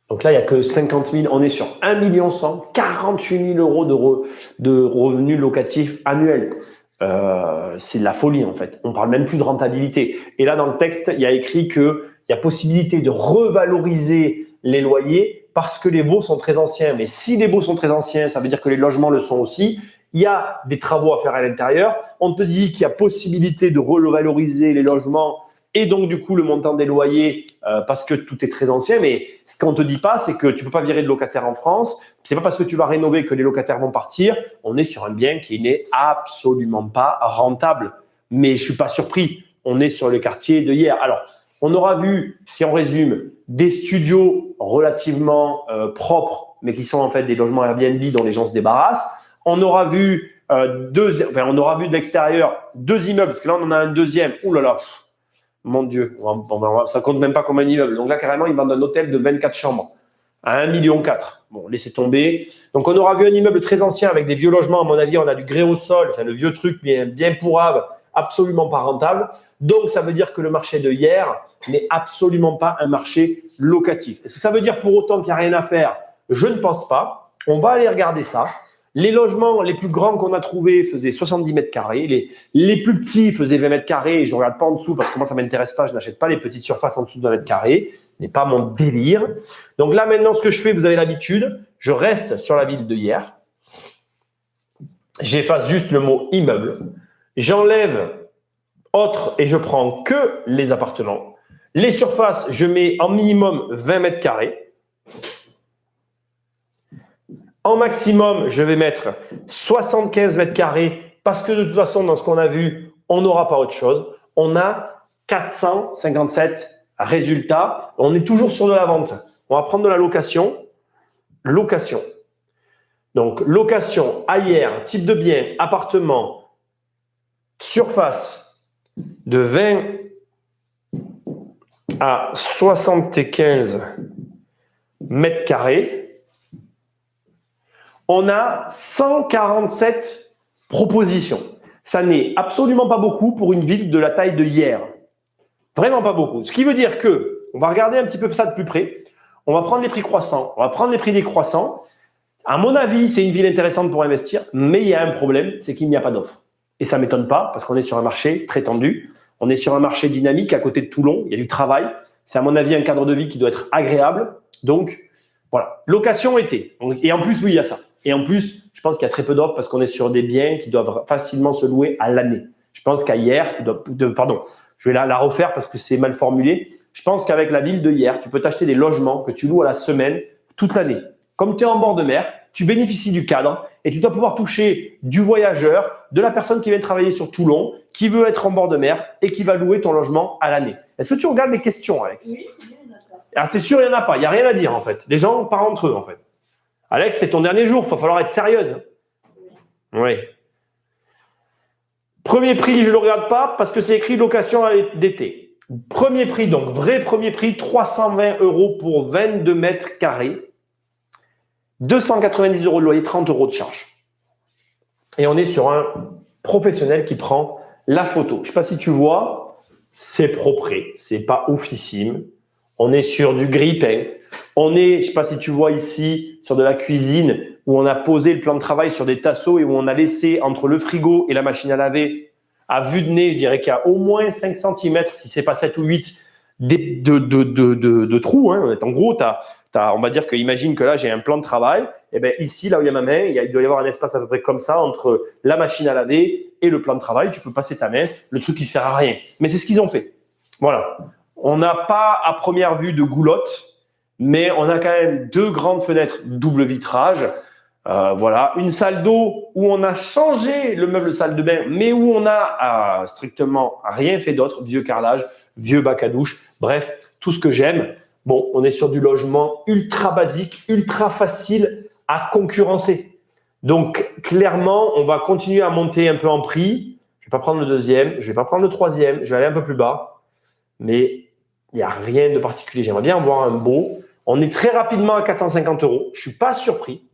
Donc là, il n'y a que 50 000. On est sur 1 million 48 000 € de revenus locatifs annuels. C'est de la folie, en fait. On ne parle même plus de rentabilité. Et là, dans le texte, il y a écrit qu'il y a possibilité de revaloriser les loyers parce que les baux sont très anciens. Mais si les baux sont très anciens, ça veut dire que les logements le sont aussi. Il y a des travaux à faire à l'intérieur. On te dit qu'il y a possibilité de revaloriser les logements et donc, du coup, le montant des loyers, parce que tout est très ancien. Mais ce qu'on ne te dit pas, c'est que tu ne peux pas virer de locataires en France. Ce n'est pas parce que tu vas rénover que les locataires vont partir. On est sur un bien qui n'est absolument pas rentable. Mais je ne suis pas surpris. On est sur le quartier de hier. Alors, on aura vu, si on résume, des studios relativement propres, mais qui sont en fait des logements Airbnb dont les gens se débarrassent. On aura vu, on aura vu de l'extérieur 2 immeubles, parce que là, on en a un deuxième. Ouh là là. Mon Dieu, ça compte même pas comme un immeuble. Donc là, carrément, ils vendent un hôtel de 24 chambres à 1,4 million. Bon, laissez tomber. Donc, on aura vu un immeuble très ancien avec des vieux logements. À mon avis, on a du grès au sol, enfin, le vieux truc bien pourrave, absolument pas rentable. Donc, ça veut dire que le marché de hier n'est absolument pas un marché locatif. Est-ce que ça veut dire pour autant qu'il n'y a rien à faire? Je ne pense pas. On va aller regarder ça. Les logements les plus grands qu'on a trouvés faisaient 70 mètres carrés. Les plus petits faisaient 20 mètres carrés. Et je ne regarde pas en dessous parce que moi, ça ne m'intéresse pas. Je n'achète pas les petites surfaces en dessous de 20 mètres carrés. Ce n'est pas mon délire. Donc là, maintenant, ce que je fais, vous avez l'habitude, je reste sur la ville de hier. J'efface juste le mot immeuble. J'enlève autre et je prends que les appartements. Les surfaces, je mets en minimum 20 mètres carrés. En maximum, je vais mettre 75 mètres carrés parce que de toute façon, dans ce qu'on a vu, on n'aura pas autre chose. On a 457 résultats. On est toujours sur de la vente. On va prendre de la location. Location. Donc, location, hier, type de bien, appartement, surface de 20 à 75 mètres carrés. On a 147 propositions. Ça n'est absolument pas beaucoup pour une ville de la taille de hier. Vraiment pas beaucoup. Ce qui veut dire que, on va regarder un petit peu ça de plus près. On va prendre les prix croissants. On va prendre les prix décroissants. À mon avis, c'est une ville intéressante pour investir, mais il y a un problème, c'est qu'il n'y a pas d'offre. Et ça ne m'étonne pas parce qu'on est sur un marché très tendu. On est sur un marché dynamique à côté de Toulon. Il y a du travail. C'est à mon avis un cadre de vie qui doit être agréable. Donc, voilà. Location été. Et en plus, oui, il y a ça. Et en plus, je pense qu'il y a très peu d'offres parce qu'on est sur des biens qui doivent facilement se louer à l'année. Je pense qu'à hier, je vais la refaire parce que c'est mal formulé. Je pense qu'avec la ville de hier, tu peux t'acheter des logements que tu loues à la semaine toute l'année. Comme tu es en bord de mer, tu bénéficies du cadre et tu dois pouvoir toucher du voyageur, de la personne qui vient travailler sur Toulon, qui veut être en bord de mer et qui va louer ton logement à l'année. Est-ce que tu regardes les questions, Alex? Oui, c'est bien, d'accord. Alors, c'est sûr, il n'y en a pas. Il n'y a rien à dire, en fait. Les gens parlent entre eux, en fait. Alex, c'est ton dernier jour. Il va falloir être sérieuse. Oui. Premier prix, je ne le regarde pas parce que c'est écrit location d'été. Premier prix, donc vrai premier prix, 320 € pour 22 mètres carrés. 290 € de loyer, 30 € de charge. Et on est sur un professionnel qui prend la photo. Je ne sais pas si tu vois, c'est propre, c'est pas oufissime. On est sur du grille-pain. On est, je ne sais pas si tu vois ici, sur de la cuisine où on a posé le plan de travail sur des tasseaux et où on a laissé entre le frigo et la machine à laver, à vue de nez, je dirais qu'il y a au moins 5 cm, si ce n'est pas 7 ou 8, de trous. Hein. En gros, on va dire que, imagine que là, j'ai un plan de travail. Et bien ici, là où il y a ma main, il doit y avoir un espace à peu près comme ça entre la machine à laver et le plan de travail. Tu peux passer ta main, le truc qui ne sert à rien. Mais c'est ce qu'ils ont fait. Voilà. On n'a pas à première vue de goulotte, mais on a quand même 2 grandes fenêtres double vitrage. Voilà, une salle d'eau où on a changé le meuble salle de bain, mais où on a strictement rien fait d'autre. Vieux carrelage, vieux bac à douche, bref, tout ce que j'aime. Bon, on est sur du logement ultra basique, ultra facile à concurrencer. Donc, clairement, on va continuer à monter un peu en prix. Je ne vais pas prendre le deuxième, je ne vais pas prendre le troisième, je vais aller un peu plus bas. Mais il n'y a rien de particulier. J'aimerais bien avoir un beau. On est très rapidement à 450 €. Je ne suis pas surpris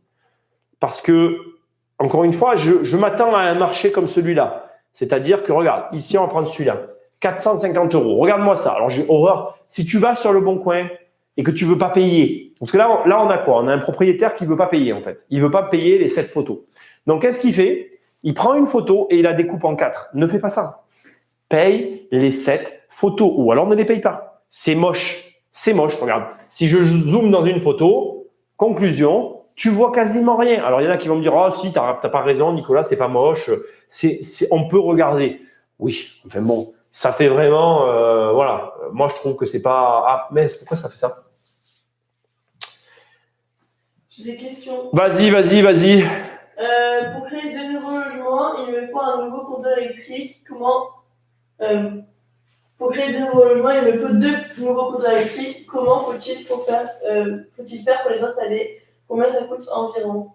parce que, encore une fois, je m'attends à un marché comme celui-là. C'est-à-dire que, regarde, ici, on va prendre celui-là. 450 €. Regarde-moi ça. Alors, j'ai horreur. Si tu vas sur le Bon Coin et que tu ne veux pas payer, parce que là, on a quoi? On a un propriétaire qui ne veut pas payer, en fait. Il ne veut pas payer les 7 photos. Donc, qu'est-ce qu'il fait? Il prend une photo et il la découpe en 4. Ne fais pas ça. Paye les 7 photos ou alors ne les paye pas. C'est moche. C'est moche, regarde. Si je zoome dans une photo, conclusion, tu vois quasiment rien. Alors, il y en a qui vont me dire « Oh, si, tu n'as pas raison, Nicolas, c'est pas moche. On peut regarder. » Oui, enfin bon, ça fait vraiment… voilà. Moi, je trouve que c'est pas… Ah, mais pourquoi ça fait ça? J'ai des questions. Vas-y. Pour créer de nouveaux logements, il me faut un nouveau compteur électrique. Pour créer de nouveaux logements, il me faut 2 nouveaux compteurs électriques. Comment faut-il faire pour les installer? Combien ça coûte environ?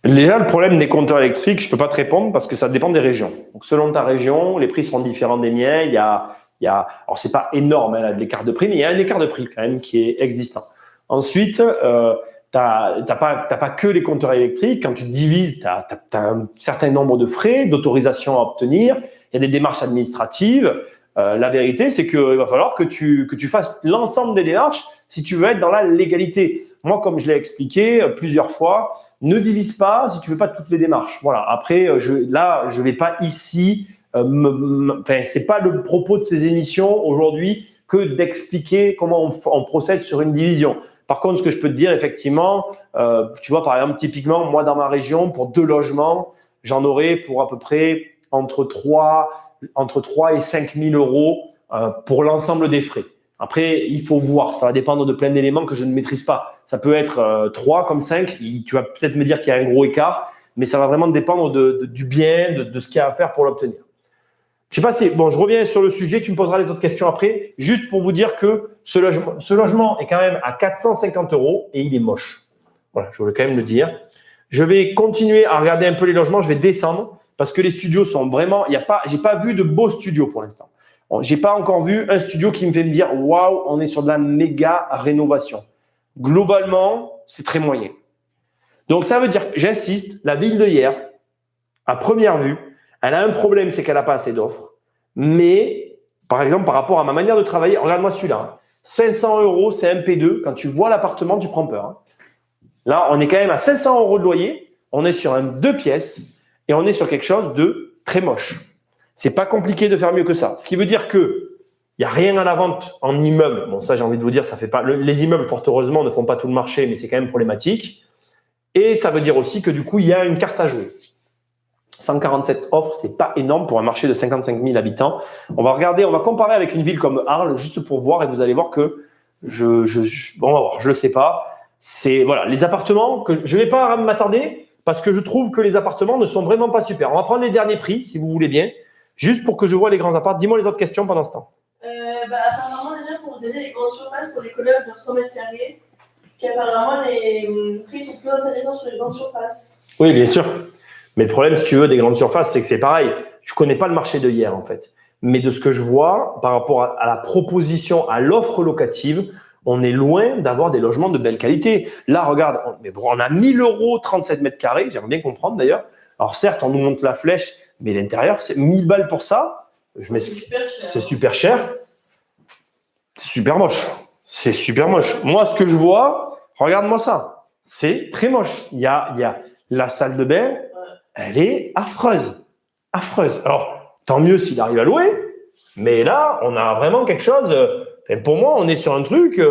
Déjà, le problème des compteurs électriques, je ne peux pas te répondre parce que ça dépend des régions. Donc, selon ta région, les prix seront différents des miens. Alors, c'est pas énorme hein, l'écart de prix, mais il y a un écart de prix quand même qui est existant. Ensuite, t'as pas que les compteurs électriques. Quand tu divises, tu as un certain nombre de frais, d'autorisation à obtenir. Il y a des démarches administratives. La vérité, c'est qu'il va falloir que tu fasses l'ensemble des démarches si tu veux être dans la légalité. Moi, comme je l'ai expliqué plusieurs fois, ne divise pas si tu ne veux pas toutes les démarches. Voilà. Après, je ne vais pas ici… c'est pas le propos de ces émissions aujourd'hui que d'expliquer comment on procède sur une division. Par contre, ce que je peux te dire, effectivement, tu vois, par exemple, typiquement, moi, dans ma région, pour 2 logements, j'en aurai pour à peu près entre 3 et 5 000 € pour l'ensemble des frais. Après, il faut voir. Ça va dépendre de plein d'éléments que je ne maîtrise pas. Ça peut être 3 comme 5. Tu vas peut-être me dire qu'il y a un gros écart, mais ça va vraiment dépendre du bien, de ce qu'il y a à faire pour l'obtenir. Je sais pas si… Bon, je reviens sur le sujet. Tu me poseras les autres questions après. Juste pour vous dire que ce logement est quand même à 450 € et il est moche. Voilà, je voulais quand même le dire. Je vais continuer à regarder un peu les logements. Je vais descendre parce que les studios sont vraiment… J'ai pas vu de beaux studios pour l'instant. J'ai pas encore vu un studio qui me fait me dire « Waouh, on est sur de la méga rénovation ». Globalement, c'est très moyen. Donc, ça veut dire, j'insiste, la ville de Hyères, à première vue, elle a un problème, c'est qu'elle n'a pas assez d'offres. Mais, par exemple, par rapport à ma manière de travailler, regarde-moi celui-là. Hein. 500 €, c'est un P2. Quand tu vois l'appartement, tu prends peur. Hein. Là, on est quand même à 500 € de loyer. On est sur un 2 pièces et on est sur quelque chose de très moche. C'est pas compliqué de faire mieux que ça. Ce qui veut dire que il n'y a rien à la vente en immeuble. Bon, ça, j'ai envie de vous dire, ça fait pas… Les immeubles, fort heureusement, ne font pas tout le marché, mais c'est quand même problématique. Et ça veut dire aussi que du coup, il y a une carte à jouer. 147 offres, c'est pas énorme pour un marché de 55 000 habitants. On va regarder, on va comparer avec une ville comme Arles, juste pour voir, et vous allez voir que on va voir, je le sais pas. C'est voilà, les appartements que je vais pas m'attarder parce que je trouve que les appartements ne sont vraiment pas super. On va prendre les derniers prix, si vous voulez bien, juste pour que je vois les grands apparts. Dis-moi les autres questions pendant ce temps. Apparemment, déjà, il faut donner les grandes surfaces pour les colocs de 100 mètres carrés. Parce qu'apparemment, les prix sont plus intéressants sur les grandes surfaces. Oui, bien sûr. Mais le problème, si tu veux, des grandes surfaces, c'est que c'est pareil. Je ne connais pas le marché de hier, en fait. Mais de ce que je vois, par rapport à la proposition, à l'offre locative, on est loin d'avoir des logements de belle qualité. Là, regarde, on a 1 000 €, 37 mètres carrés, j'aimerais bien comprendre d'ailleurs. Alors certes, on nous montre la flèche, mais l'intérieur, c'est 1 000 balles pour ça. C'est super cher. C'est super moche. C'est super moche. Moi, ce que je vois, regarde-moi ça. C'est très moche. Il y a la salle de bain, elle est affreuse. Affreuse. Alors, tant mieux s'il arrive à louer, mais là, on a vraiment quelque chose. Pour moi, on est sur un truc.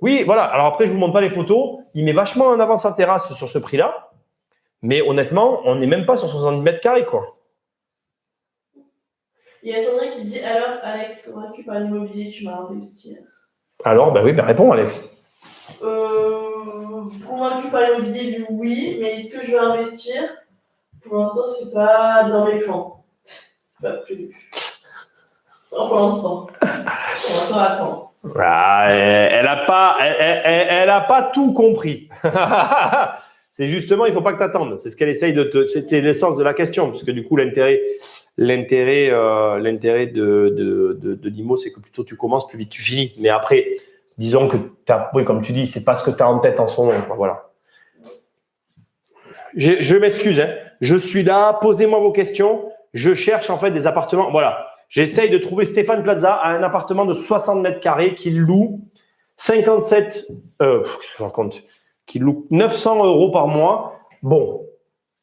Oui, voilà. Alors après, je vous montre pas les photos. Il met vachement en avant sa terrasse sur ce prix-là. Mais honnêtement, on n'est même pas sur 70 mètres carrés, quoi. Il y a Sandrine qui dit alors, Alex, convaincu par l'immobilier, tu vas investir. Alors, oui, réponds, Alex. Convaincu par l'immobilier, oui, mais est-ce que je vais investir? Pour l'instant, c'est pas dans mes plans. C'est pas prévu. Pour l'instant. Attends. Elle a pas tout compris. C'est justement, il faut pas que tu attendes. C'est ce qu'elle essaye de te. C'est l'essence de la question, puisque du coup, l'intérêt de l'IMO, c'est que plus tôt tu commences, plus vite tu finis. Mais après, disons que oui, comme tu dis, c'est pas ce que tu as en tête en ce moment. Voilà. Je m'excuse. Hein. Je suis là. Posez-moi vos questions. Je cherche en fait des appartements. Voilà. J'essaye de trouver Stéphane Plaza à un appartement de 60 mètres carrés qu'il loue 57. Je raconte. Qu'il loue 900 € par mois. Bon.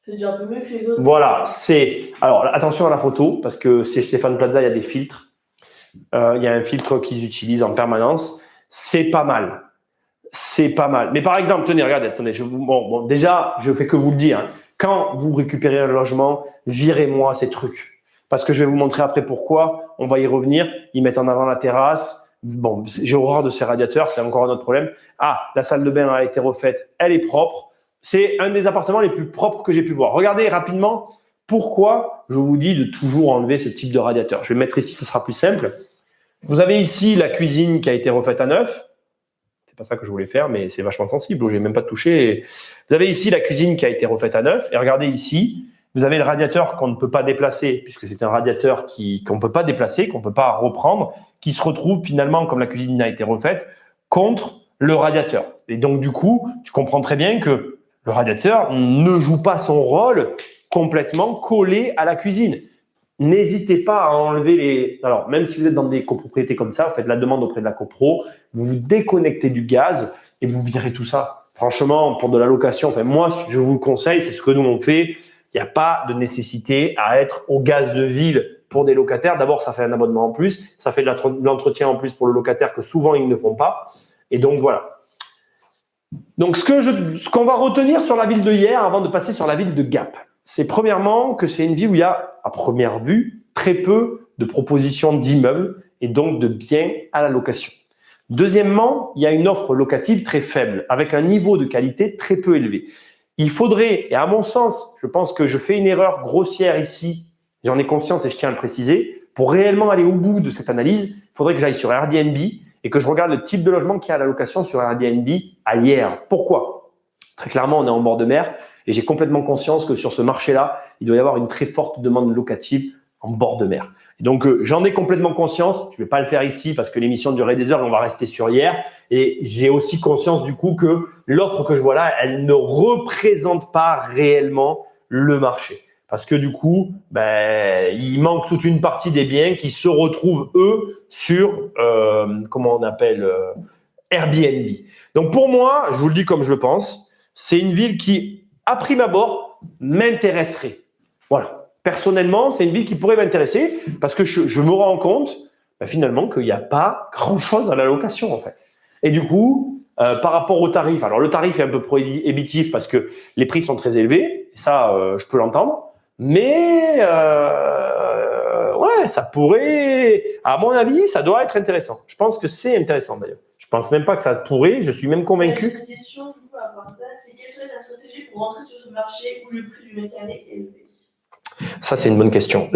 C'est déjà un peu mieux que les autres. Voilà, alors attention à la photo, parce que c'est Stéphane Plaza, il y a des filtres. Il y a un filtre qu'ils utilisent en permanence. C'est pas mal. C'est pas mal. Mais par exemple, tenez, regardez, attendez, déjà, je fais que vous le dire. Hein. Quand vous récupérez un logement, virez-moi ces trucs. Parce que je vais vous montrer après pourquoi. On va y revenir. Ils mettent en avant la terrasse. Bon, j'ai horreur de ces radiateurs, c'est encore un autre problème. Ah, la salle de bain a été refaite, elle est propre. C'est un des appartements les plus propres que j'ai pu voir. Regardez rapidement pourquoi je vous dis de toujours enlever ce type de radiateur. Je vais mettre ici, ça sera plus simple. Vous avez ici la cuisine qui a été refaite à neuf. C'est pas ça que je voulais faire, mais c'est vachement sensible. Je n'ai même pas touché. Vous avez ici la cuisine qui a été refaite à neuf. Et regardez ici, vous avez le radiateur qu'on ne peut pas déplacer, puisque c'est un radiateur qu'on ne peut pas déplacer, qu'on ne peut pas reprendre, qui se retrouve finalement, comme la cuisine a été refaite, contre le radiateur. Et donc, du coup, tu comprends très bien que le radiateur ne joue pas son rôle complètement collé à la cuisine. N'hésitez pas à enlever les… Alors, même si vous êtes dans des copropriétés comme ça, vous faites la demande auprès de la copro, vous vous déconnectez du gaz et vous virez tout ça. Franchement, pour de la location, enfin, moi, je vous le conseille, c'est ce que nous, on fait. Il n'y a pas de nécessité à être au gaz de ville pour des locataires. D'abord, ça fait un abonnement en plus. Ça fait de l'entretien en plus pour le locataire que souvent, ils ne font pas. Et donc, voilà. Donc, ce qu'on va retenir sur la ville de hier avant de passer sur la ville de Gap, c'est premièrement que c'est une ville où il y a, à première vue, très peu de propositions d'immeubles et donc de biens à la location. Deuxièmement, il y a une offre locative très faible, avec un niveau de qualité très peu élevé. Il faudrait, et à mon sens, je pense que je fais une erreur grossière ici, j'en ai conscience et je tiens à le préciser, pour réellement aller au bout de cette analyse, il faudrait que j'aille sur Airbnb et que je regarde le type de logement qui est à la location sur Airbnb à hier. Pourquoi ? Très clairement, on est en bord de mer et j'ai complètement conscience que sur ce marché-là, il doit y avoir une très forte demande locative en bord de mer. Et donc, j'en ai complètement conscience. Je ne vais pas le faire ici parce que l'émission durait des heures et on va rester sur hier. Et j'ai aussi conscience du coup que l'offre que je vois là, elle ne représente pas réellement le marché. Parce que du coup, il manque toute une partie des biens qui se retrouvent, eux, sur, comment on appelle, Airbnb. Donc, pour moi, je vous le dis comme je le pense, c'est une ville qui, à prime abord, m'intéresserait. Voilà. Personnellement, c'est une ville qui pourrait m'intéresser parce que je me rends compte finalement qu'il n'y a pas grand-chose à la location en fait. Et du coup, par rapport au tarif, alors le tarif est un peu prohibitif parce que les prix sont très élevés, ça je peux l'entendre, mais ouais, ça pourrait, à mon avis, ça doit être intéressant. Je pense que c'est intéressant d'ailleurs. Je pense même pas que ça pourrait, je suis même convaincu. J'ai une question du coup à part ça, c'est quelle serait la stratégie pour rentrer sur ce marché où le prix du mètre carré est élevé? Ça, c'est une bonne question.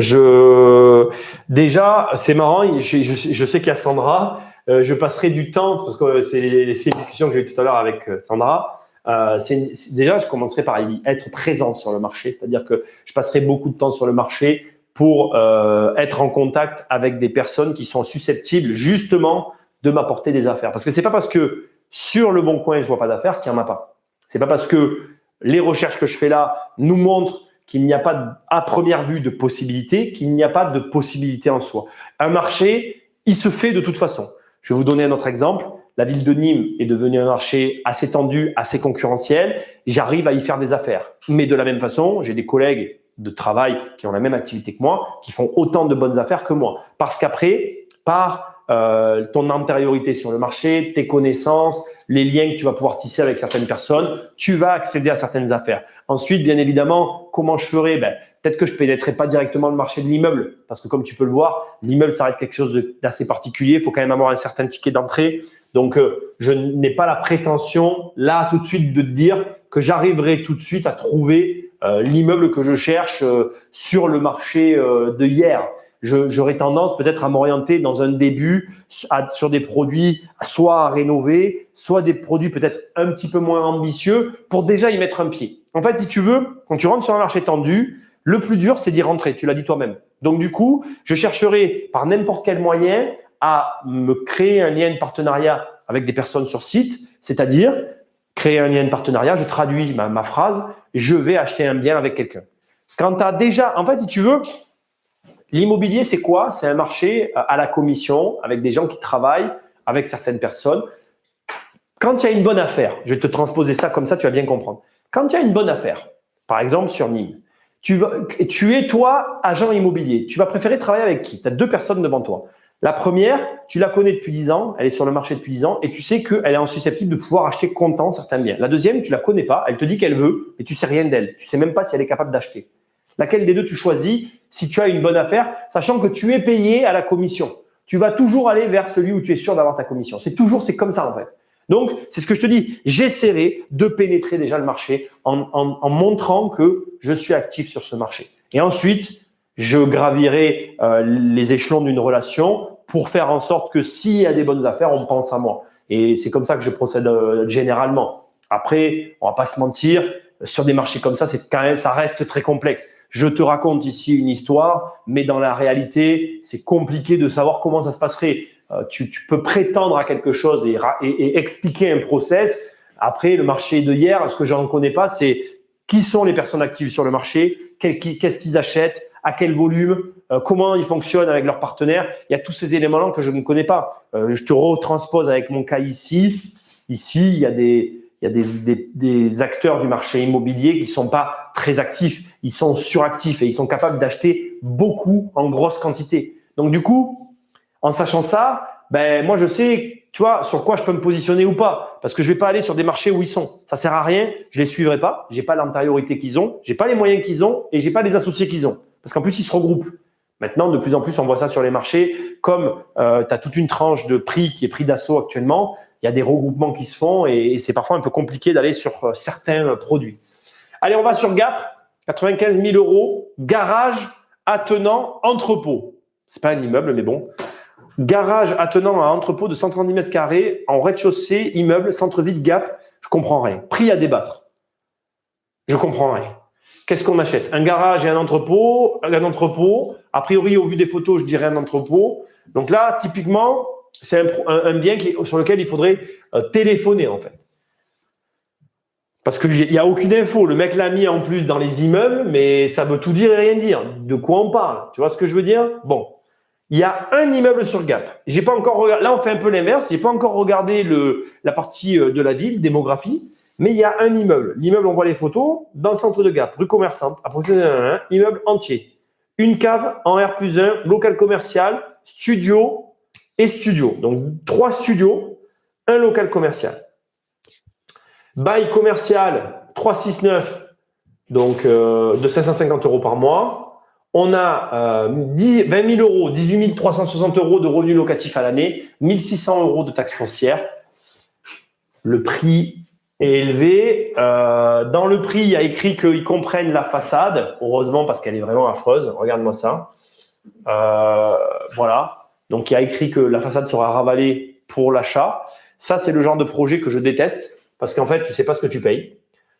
Déjà, c'est marrant, je sais qu'il y a Sandra. Je passerai du temps, parce que c'est les discussions que j'ai eues tout à l'heure avec Sandra, Déjà, je commencerai par être présente sur le marché, c'est-à-dire que je passerai beaucoup de temps sur le marché pour être en contact avec des personnes qui sont susceptibles justement de m'apporter des affaires. Parce que c'est pas parce que sur le Bon Coin je vois pas d'affaires qu'il n'y en a pas. C'est pas parce que les recherches que je fais là nous montrent qu'il n'y a pas à première vue de possibilité, qu'il n'y a pas de possibilité en soi. Un marché, il se fait de toute façon. Je vais vous donner un autre exemple. La ville de Nîmes est devenue un marché assez tendu, assez concurrentiel. J'arrive à y faire des affaires. Mais de la même façon, j'ai des collègues de travail qui ont la même activité que moi, qui font autant de bonnes affaires que moi. Parce qu'après, par ton antériorité sur le marché, tes connaissances, les liens que tu vas pouvoir tisser avec certaines personnes, tu vas accéder à certaines affaires. Ensuite, bien évidemment, comment je ferai? Peut-être que je ne pénétrerai pas directement le marché de l'immeuble, parce que comme tu peux le voir, l'immeuble, ça reste quelque chose d'assez particulier. Il faut quand même avoir un certain ticket d'entrée. Donc, je n'ai pas la prétention, là, tout de suite, de te dire que j'arriverai tout de suite à trouver l'immeuble que je cherche sur le marché de hier. J'aurais tendance peut-être à m'orienter dans un début sur des produits soit à rénover, soit des produits peut-être un petit peu moins ambitieux pour déjà y mettre un pied. En fait, si tu veux, quand tu rentres sur un marché tendu, le plus dur, c'est d'y rentrer, tu l'as dit toi-même. Donc du coup, je chercherai par n'importe quel moyen à me créer un lien de partenariat avec des personnes sur site, c'est-à-dire créer un lien de partenariat, je traduis ma phrase, je vais acheter un bien avec quelqu'un. Quand tu as déjà, en fait, si tu veux, l'immobilier, c'est quoi? C'est un marché à la commission avec des gens qui travaillent avec certaines personnes. Quand il y a une bonne affaire, je vais te transposer ça comme ça, tu vas bien comprendre. Quand il y a une bonne affaire, par exemple sur Nîmes, tu es toi, agent immobilier, tu vas préférer travailler avec qui? Tu as deux personnes devant toi. La première, tu la connais depuis 10 ans, elle est sur le marché depuis 10 ans et tu sais qu'elle est susceptible de pouvoir acheter comptant certains biens. La deuxième, tu la connais pas, elle te dit qu'elle veut, mais tu sais rien d'elle. Tu sais même pas si elle est capable d'acheter. Laquelle des deux tu choisis si tu as une bonne affaire, sachant que tu es payé à la commission? Tu vas toujours aller vers celui où tu es sûr d'avoir ta commission. C'est comme ça en fait. Donc, c'est ce que je te dis. J'essaierai de pénétrer déjà le marché en montrant que je suis actif sur ce marché. Et ensuite, je gravirai les échelons d'une relation pour faire en sorte que s'il y a des bonnes affaires, on pense à moi. Et c'est comme ça que je procède généralement. Après, on va pas se mentir, sur des marchés comme ça, ça reste très complexe. Je te raconte ici une histoire, mais dans la réalité, c'est compliqué de savoir comment ça se passerait. Tu peux prétendre à quelque chose et expliquer un process. Après, le marché de hier, ce que je n'en connais pas, c'est qui sont les personnes actives sur le marché, qu'est-ce qu'ils achètent, à quel volume, comment ils fonctionnent avec leurs partenaires. Il y a tous ces éléments-là que je ne connais pas. Je te retranspose avec mon cas ici. Ici, il y a des acteurs du marché immobilier qui ne sont pas très actifs. Ils sont suractifs et ils sont capables d'acheter beaucoup en grosse quantité. Donc, du coup, en sachant ça, moi, je sais, tu vois, sur quoi je peux me positionner ou pas. Parce que je ne vais pas aller sur des marchés où ils sont. Ça ne sert à rien. Je ne les suivrai pas. Je n'ai pas l'antériorité qu'ils ont. Je n'ai pas les moyens qu'ils ont et je n'ai pas les associés qu'ils ont. Parce qu'en plus, ils se regroupent. Maintenant, de plus en plus, on voit ça sur les marchés. Comme tu as toute une tranche de prix qui est pris d'assaut actuellement, il y a des regroupements qui se font et c'est parfois un peu compliqué d'aller sur certains produits. Allez, on va sur Gap. 95 000 €. Garage attenant entrepôt. Ce n'est pas un immeuble, mais bon. Garage attenant à entrepôt de 130 mètres carrés en rez-de-chaussée, immeuble, centre-ville, Gap. Je comprends rien. Prix à débattre. Je comprends rien. Qu'est-ce qu'on achète? Un garage et un entrepôt. Un entrepôt. A priori, au vu des photos, je dirais un entrepôt. Donc là, typiquement, c'est un bien sur lequel il faudrait téléphoner en fait. Parce qu'il n'y a aucune info. Le mec l'a mis en plus dans les immeubles, mais ça veut tout dire et rien dire. De quoi on parle? Tu vois ce que je veux dire? Bon. Il y a un immeuble sur Gap. J'ai pas encore regardé. Là, on fait un peu l'inverse. J'ai pas encore regardé la partie de la ville, démographie. Mais il y a un immeuble. L'immeuble, on voit les photos, dans le centre de Gap, rue commerçante, approximativement, immeuble entier. Une cave en R+1, local commercial, studio et studio. Donc, 3 studios, un local commercial. Bail commercial 369, donc de 550 € par mois. On a 20 000 €, 18 360 € de revenus locatifs à l'année, 1 600 € de taxes foncières. Le prix est élevé. Dans le prix, il y a écrit qu'ils comprennent la façade. Heureusement, parce qu'elle est vraiment affreuse. Regarde-moi ça. Voilà. Donc, il y a écrit que la façade sera ravalée pour l'achat. Ça, c'est le genre de projet que je déteste. parce qu'en fait, tu ne sais pas ce que tu payes.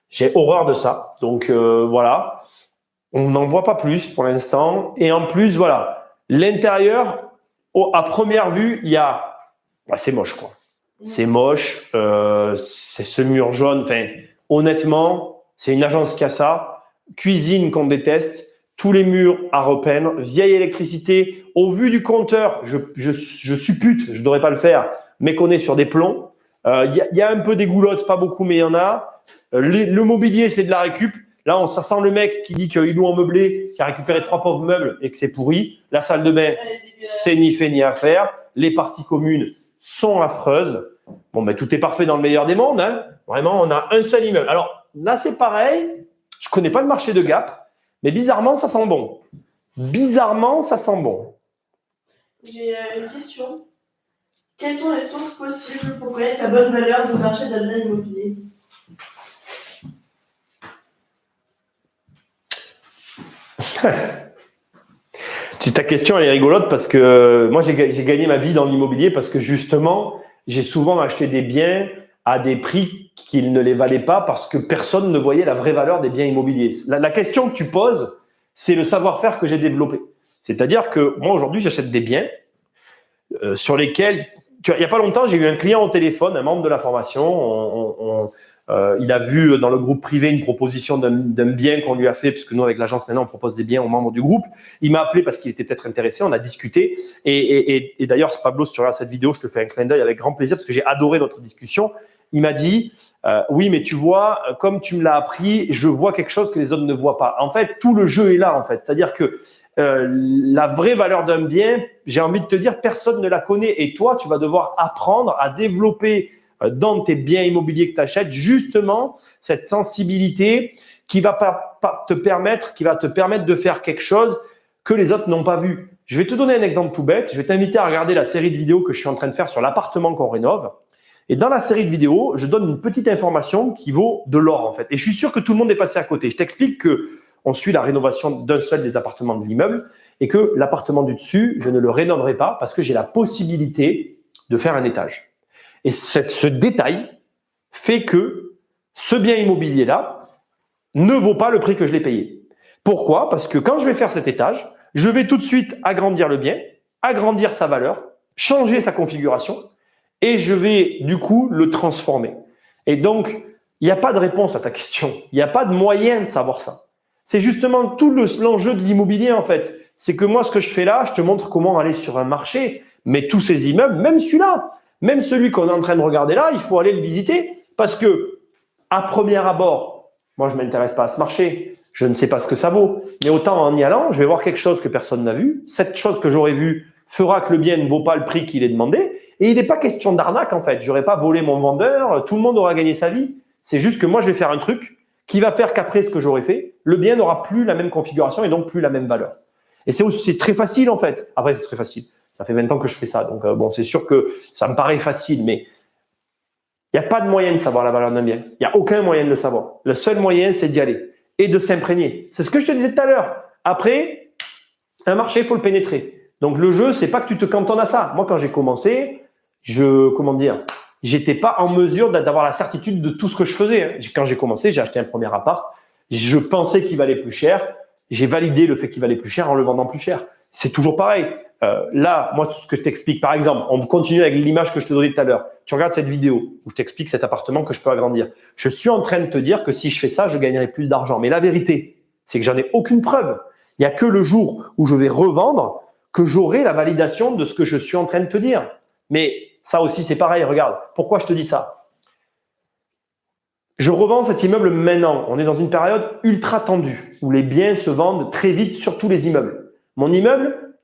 J'ai horreur de ça. Donc, voilà. On n'en voit pas plus pour l'instant. Et en plus, voilà, l'intérieur, à première vue, il y a… Bah, c'est moche, quoi. C'est moche. C'est ce mur jaune. Enfin, honnêtement, c'est une agence qui a ça. Cuisine qu'on déteste. Tous les murs à repeindre. Vieille électricité. Au vu du compteur, je suppute, je ne devrais pas le faire, mais qu'on est sur des plombs. Y a un peu des goulottes, pas beaucoup, mais il y en a. Le mobilier, c'est de la récup. Là, ça sent le mec qui dit qu'il loue en meublé, qui a récupéré 3 pauvres meubles et que c'est pourri. La salle de bain, c'est ni fait ni à faire. Les parties communes sont affreuses. Bon, ben, tout est parfait dans le meilleur des mondes. Hein. Vraiment, on a un seul immeuble. Alors là, c'est pareil. Je ne connais pas le marché de Gap, mais bizarrement, ça sent bon. Bizarrement, ça sent bon. J'ai une question. Quelles sont les sources possibles pour connaître la bonne valeur du marché d'un bien immobilier? Ta question, elle est rigolote parce que moi, j'ai gagné ma vie dans l'immobilier parce que justement, j'ai souvent acheté des biens à des prix qu'ils ne les valaient pas parce que personne ne voyait la vraie valeur des biens immobiliers. La question que tu poses, c'est le savoir-faire que j'ai développé. C'est-à-dire que moi, aujourd'hui, j'achète des biens sur lesquels… Il n'y a pas longtemps, j'ai eu un client au téléphone, un membre de la formation. Il a vu dans le groupe privé une proposition d'un bien qu'on lui a fait, puisque nous, avec l'agence, maintenant, on propose des biens aux membres du groupe. Il m'a appelé parce qu'il était peut-être intéressé. On a discuté. Et d'ailleurs, Pablo, si tu regardes cette vidéo, je te fais un clin d'œil avec grand plaisir parce que j'ai adoré notre discussion. Il m'a dit oui, mais tu vois, comme tu me l'as appris, je vois quelque chose que les autres ne voient pas. En fait, tout le jeu est là, en fait. C'est-à-dire que la vraie valeur d'un bien, j'ai envie de te dire, personne ne la connaît. Et toi, tu vas devoir apprendre à développer dans tes biens immobiliers que tu achètes, justement, cette sensibilité qui va te permettre de faire quelque chose que les autres n'ont pas vu. Je vais te donner un exemple tout bête. Je vais t'inviter à regarder la série de vidéos que je suis en train de faire sur l'appartement qu'on rénove. Et dans la série de vidéos, je donne une petite information qui vaut de l'or, en fait. Et je suis sûr que tout le monde est passé à côté. Je t'explique qu'on suit la rénovation d'un seul des appartements de l'immeuble et que l'appartement du dessus, je ne le rénoverai pas parce que j'ai la possibilité de faire un étage. Et ce détail fait que ce bien immobilier-là ne vaut pas le prix que je l'ai payé. Pourquoi? Parce que quand je vais faire cet étage, je vais tout de suite agrandir le bien, agrandir sa valeur, changer sa configuration et je vais du coup le transformer. Et donc, il n'y a pas de réponse à ta question. Il n'y a pas de moyen de savoir ça. C'est justement tout l'enjeu de l'immobilier en fait. C'est que moi, ce que je fais là, je te montre comment aller sur un marché, mais tous ces immeubles, même celui-là, même celui qu'on est en train de regarder là, il faut aller le visiter parce que, à premier abord, moi, je ne m'intéresse pas à ce marché. Je ne sais pas ce que ça vaut. Mais autant en y allant, je vais voir quelque chose que personne n'a vu. Cette chose que j'aurais vue fera que le bien ne vaut pas le prix qu'il est demandé. Et il n'est pas question d'arnaque, en fait. Je n'aurais pas volé mon vendeur. Tout le monde aura gagné sa vie. C'est juste que moi, je vais faire un truc qui va faire qu'après ce que j'aurais fait, le bien n'aura plus la même configuration et donc plus la même valeur. Et c'est très facile, en fait. Après, c'est très facile. Ça fait 20 ans que je fais ça. Donc, bon, c'est sûr que ça me paraît facile, mais il n'y a pas de moyen de savoir la valeur d'un bien. Il n'y a aucun moyen de le savoir. Le seul moyen, c'est d'y aller et de s'imprégner. C'est ce que je te disais tout à l'heure. Après, un marché, il faut le pénétrer. Donc, le jeu, c'est pas que tu te cantonnes à ça. Moi, quand j'ai commencé, j'étais pas en mesure d'avoir la certitude de tout ce que je faisais. Quand j'ai commencé, j'ai acheté un premier appart. Je pensais qu'il valait plus cher. J'ai validé le fait qu'il valait plus cher en le vendant plus cher. C'est toujours pareil. Là, moi, tout ce que je t'explique, par exemple, on continue avec l'image que je te donnais tout à l'heure. Tu regardes cette vidéo où je t'explique cet appartement que je peux agrandir. Je suis en train de te dire que si je fais ça, je gagnerai plus d'argent. Mais la vérité, c'est que j'en ai aucune preuve. Il n'y a que le jour où je vais revendre que j'aurai la validation de ce que je suis en train de te dire. Mais ça aussi, c'est pareil. Regarde, pourquoi je te dis ça? Je revends cet immeuble maintenant. On est dans une période ultra tendue où les biens se vendent très vite, surtout les immeubles. Mon immeuble,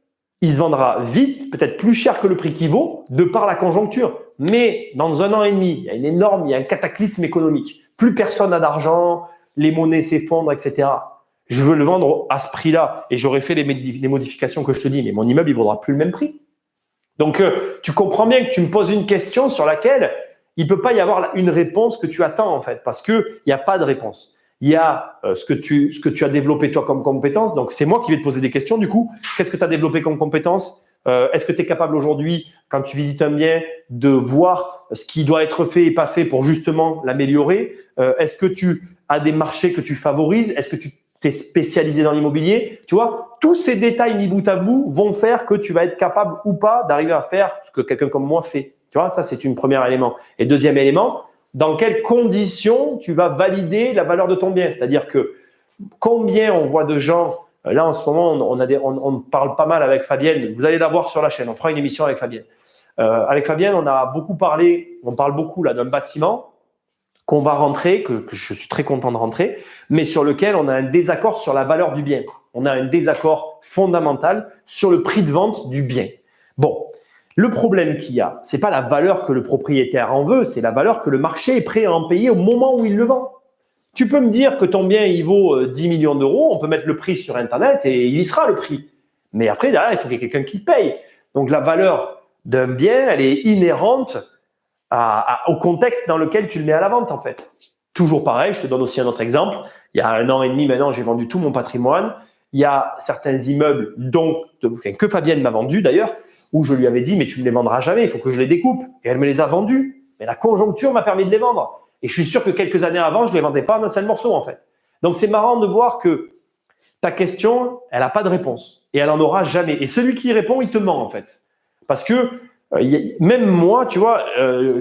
il se vendra vite, peut-être plus cher que le prix qu'il vaut, de par la conjoncture. Mais dans 1 an et demi, il y a un cataclysme économique. Plus personne n'a d'argent, les monnaies s'effondrent, etc. Je veux le vendre à ce prix-là et j'aurais fait les modifications que je te dis, mais mon immeuble, il ne vaudra plus le même prix. Donc, tu comprends bien que tu me poses une question sur laquelle il ne peut pas y avoir une réponse que tu attends, en fait, parce qu'il n'y a pas de réponse. Il y a ce que tu as développé toi comme compétence. Donc, c'est moi qui vais te poser des questions. Du coup, qu'est-ce que tu as développé comme compétence? Est-ce que tu es capable aujourd'hui, quand tu visites un bien, de voir ce qui doit être fait et pas fait pour justement l'améliorer? Est-ce que tu as des marchés que tu favorises? Est-ce que tu t'es spécialisé dans l'immobilier? Tu vois, tous ces détails mis bout à bout vont faire que tu vas être capable ou pas d'arriver à faire ce que quelqu'un comme moi fait. Tu vois, ça, c'est un premier élément. Et deuxième élément, dans quelles conditions tu vas valider la valeur de ton bien? C'est-à-dire que combien on voit de gens, là en ce moment, on parle pas mal avec Fabienne, vous allez la voir sur la chaîne, on fera une émission avec Fabienne. Avec Fabienne, on a beaucoup parlé, on parle beaucoup là d'un bâtiment qu'on va rentrer, que je suis très content de rentrer, mais sur lequel on a un désaccord sur la valeur du bien. On a un désaccord fondamental sur le prix de vente du bien. Bon, le problème qu'il y a, c'est pas la valeur que le propriétaire en veut, c'est la valeur que le marché est prêt à en payer au moment où il le vend. Tu peux me dire que ton bien, il vaut 10 millions d'euros, on peut mettre le prix sur Internet et il y sera le prix. Mais après, derrière, il faut qu'il y ait quelqu'un qui paye. Donc, la valeur d'un bien, elle est inhérente au contexte dans lequel tu le mets à la vente, en fait. Toujours pareil, je te donne aussi un autre exemple. Il y a 1 an et demi maintenant, j'ai vendu tout mon patrimoine. Il y a certains immeubles que Fabienne m'a vendu d'ailleurs, où je lui avais dit, mais tu ne les vendras jamais, il faut que je les découpe. Et elle me les a vendus. Mais la conjoncture m'a permis de les vendre. Et je suis sûr que quelques années avant, je ne les vendais pas en un seul morceau, en fait. Donc, c'est marrant de voir que ta question, elle n'a pas de réponse. Et elle n'en aura jamais. Et celui qui y répond, il te ment, en fait. Parce que même moi, tu vois,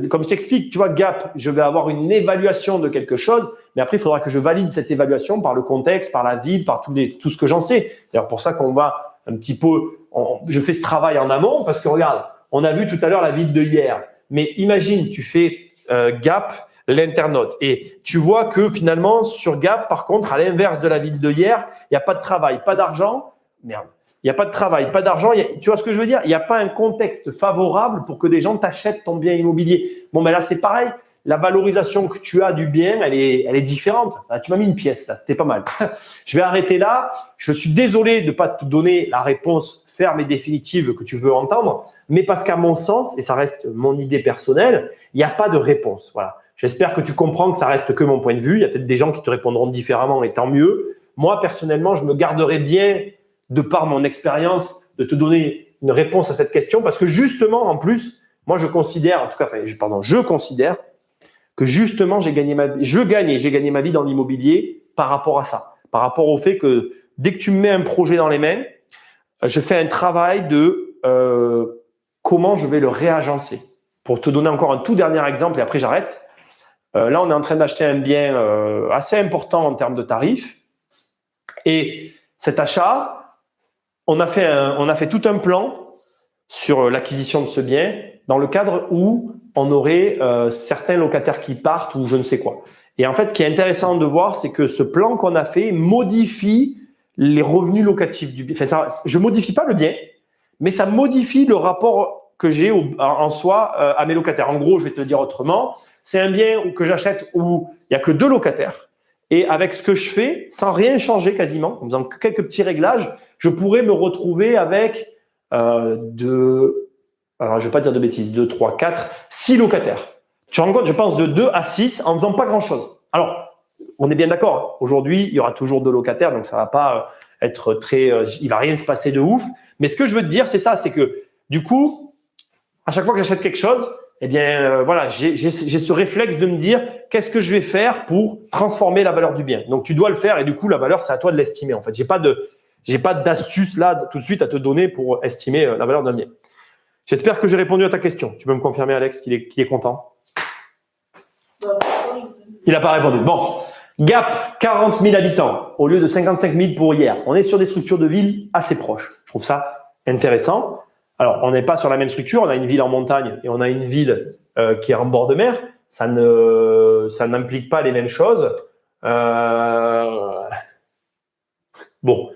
comme je t'explique, tu vois, Gap, je vais avoir une évaluation de quelque chose, mais après, il faudra que je valide cette évaluation par le contexte, par la ville, par tout ce que j'en sais. D'ailleurs, pour ça qu'on va un petit peu… je fais ce travail en amont parce que, regarde, on a vu tout à l'heure la ville de hier. Mais imagine, tu fais Gap, l'internaute, et tu vois que finalement, sur Gap, par contre, à l'inverse de la ville de hier, il n'y a pas de travail, pas d'argent. Merde. Il n'y a pas de travail, pas d'argent. Tu vois ce que je veux dire? Il n'y a pas un contexte favorable pour que des gens t'achètent ton bien immobilier. Bon, ben là, c'est pareil. La valorisation que tu as du bien, elle est différente. Là, tu m'as mis une pièce, là, c'était pas mal. Je vais arrêter là. Je suis désolé de ne pas te donner la réponse ferme et définitive que tu veux entendre, mais parce qu'à mon sens, et ça reste mon idée personnelle, il n'y a pas de réponse. Voilà. J'espère que tu comprends que ça reste que mon point de vue. Il y a peut-être des gens qui te répondront différemment et tant mieux. Moi, personnellement, je me garderai bien, de par mon expérience, de te donner une réponse à cette question parce que justement, en plus, moi, je considère, en tout cas, je considère que justement, j'ai gagné ma vie dans l'immobilier par rapport à ça, par rapport au fait que dès que tu me mets un projet dans les mains, je fais un travail de comment je vais le réagencer. Pour te donner encore un tout dernier exemple et après j'arrête. Là, on est en train d'acheter un bien assez important en termes de tarifs et cet achat, on a fait tout un plan sur l'acquisition de ce bien dans le cadre où on aurait certains locataires qui partent ou je ne sais quoi. Et en fait, ce qui est intéressant de voir, c'est que ce plan qu'on a fait modifie les revenus locatifs du bien. Enfin, je ne modifie pas le bien, mais ça modifie le rapport que j'ai en soi à mes locataires. En gros, je vais te le dire autrement, c'est un bien que j'achète où il n'y a que 2 locataires. Et avec ce que je fais, sans rien changer quasiment, en faisant quelques petits réglages, je pourrais me retrouver avec alors je ne vais pas dire de bêtises, 2, 3, 4, 6 locataires. Tu te rends compte, je pense de 2 à 6 en faisant pas grand-chose. Alors, on est bien d'accord, aujourd'hui, il y aura toujours 2 locataires, donc ça ne va pas être très… il ne va rien se passer de ouf. Mais ce que je veux te dire, c'est ça, c'est que du coup, à chaque fois que j'achète quelque chose, eh bien, voilà, j'ai ce réflexe de me dire qu'est-ce que je vais faire pour transformer la valeur du bien. Donc, tu dois le faire et du coup, la valeur, c'est à toi de l'estimer. En fait, j'ai pas d'astuce là tout de suite à te donner pour estimer la valeur d'un bien. J'espère que j'ai répondu à ta question. Tu peux me confirmer, Alex, qu'il est content? Il n'a pas répondu. Bon, Gap, 40 000 habitants au lieu de 55 000 pour hier. On est sur des structures de ville assez proches. Je trouve ça intéressant. Alors, on n'est pas sur la même structure. On a une ville en montagne et on a une ville qui est en bord de mer. Ça n'implique pas les mêmes choses. Bon,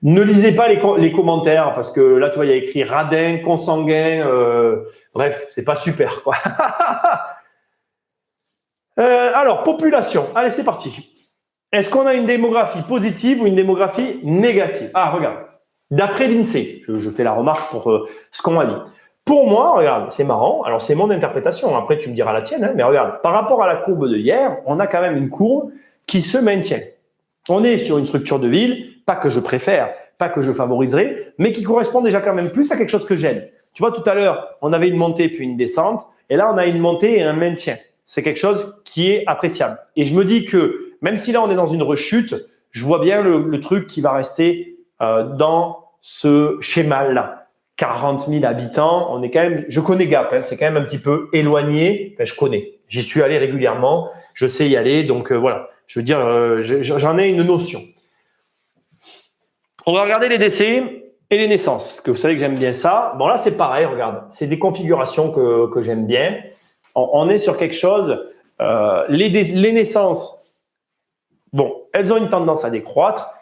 ne lisez pas les commentaires parce que là, tu vois, il y a écrit radin, consanguin. Bref, c'est pas super, quoi. Alors, population. Allez, c'est parti. Est-ce qu'on a une démographie positive ou une démographie négative? Ah, regarde. D'après l'INSEE, je fais la remarque pour ce qu'on m'a dit. Pour moi, regarde, c'est marrant. Alors, c'est mon interprétation. Après, tu me diras la tienne. Hein, mais regarde, par rapport à la courbe de hier, on a quand même une courbe qui se maintient. On est sur une structure de ville, pas que je préfère, pas que je favoriserai, mais qui correspond déjà quand même plus à quelque chose que j'aime. Tu vois, tout à l'heure, on avait une montée puis une descente, et là, on a une montée et un maintien. C'est quelque chose qui est appréciable. Et je me dis que même si là, on est dans une rechute, je vois bien le truc qui va rester dans ce schéma-là. 40 000 habitants, on est quand même, je connais Gap, hein, c'est quand même un petit peu éloigné. Enfin, je connais, j'y suis allé régulièrement, je sais y aller, donc voilà. Je veux dire, j'en ai une notion. On va regarder les décès et les naissances, parce que vous savez que j'aime bien ça. Bon, là, c'est pareil, regarde, c'est des configurations que j'aime bien. On est sur quelque chose, les naissances, bon, elles ont une tendance à décroître.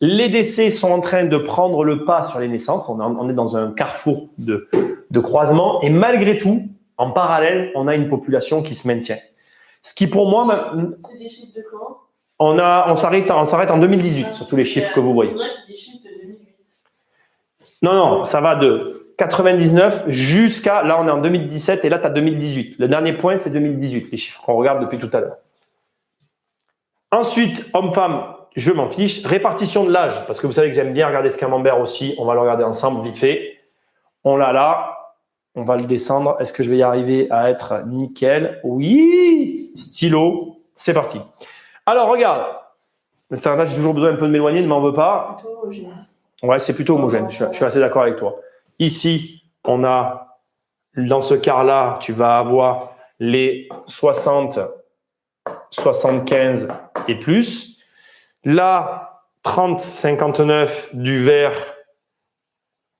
Les décès sont en train de prendre le pas sur les naissances. On est dans un carrefour de croisement. Et malgré tout, en parallèle, on a une population qui se maintient. Ce qui, pour moi… C'est des chiffres de quand? On s'arrête en 2018 sur tous les chiffres que vous voyez. C'est vrai qu'il y a des chiffres de 2008. Non, ça va de 99 jusqu'à… Là, on est en 2017 et là, tu as 2018. Le dernier point, c'est 2018, les chiffres qu'on regarde depuis tout à l'heure. Ensuite, homme-femme, je m'en fiche. Répartition de l'âge, parce que vous savez que j'aime bien regarder ce camembert aussi. On va le regarder ensemble vite fait. On l'a là. On va le descendre. Est-ce que je vais y arriver à être nickel? Oui. Stylo. C'est parti. Alors, regarde. Là, j'ai toujours besoin un peu de m'éloigner. Ne m'en veux pas. Plutôt homogène. Ouais, c'est plutôt homogène. Je suis assez d'accord avec toi. Ici, on a, dans ce quart-là, tu vas avoir les 60, 75 et plus. Là, 30, 59 du vert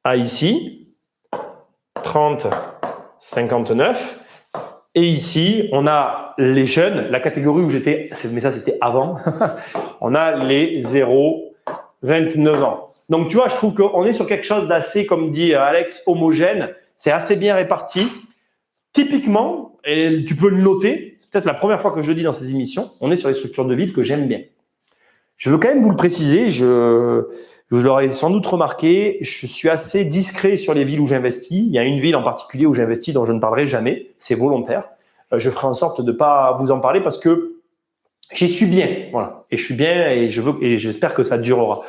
à ici. 30, 59. Et ici, on a les jeunes, la catégorie où j'étais, mais ça c'était avant, on a les 0-29 ans. Donc tu vois, je trouve qu'on est sur quelque chose d'assez, comme dit Alex, homogène. C'est assez bien réparti. Typiquement, et tu peux le noter, c'est peut-être la première fois que je le dis dans ces émissions, on est sur les structures de ville que j'aime bien. Je veux quand même vous le préciser, je l'aurais sans doute remarqué, je suis assez discret sur les villes où j'investis. Il y a une ville en particulier où j'investis dont je ne parlerai jamais, c'est volontaire. Je ferai en sorte de ne pas vous en parler parce que j'y suis bien, voilà. Et je suis bien et j'espère que ça durera.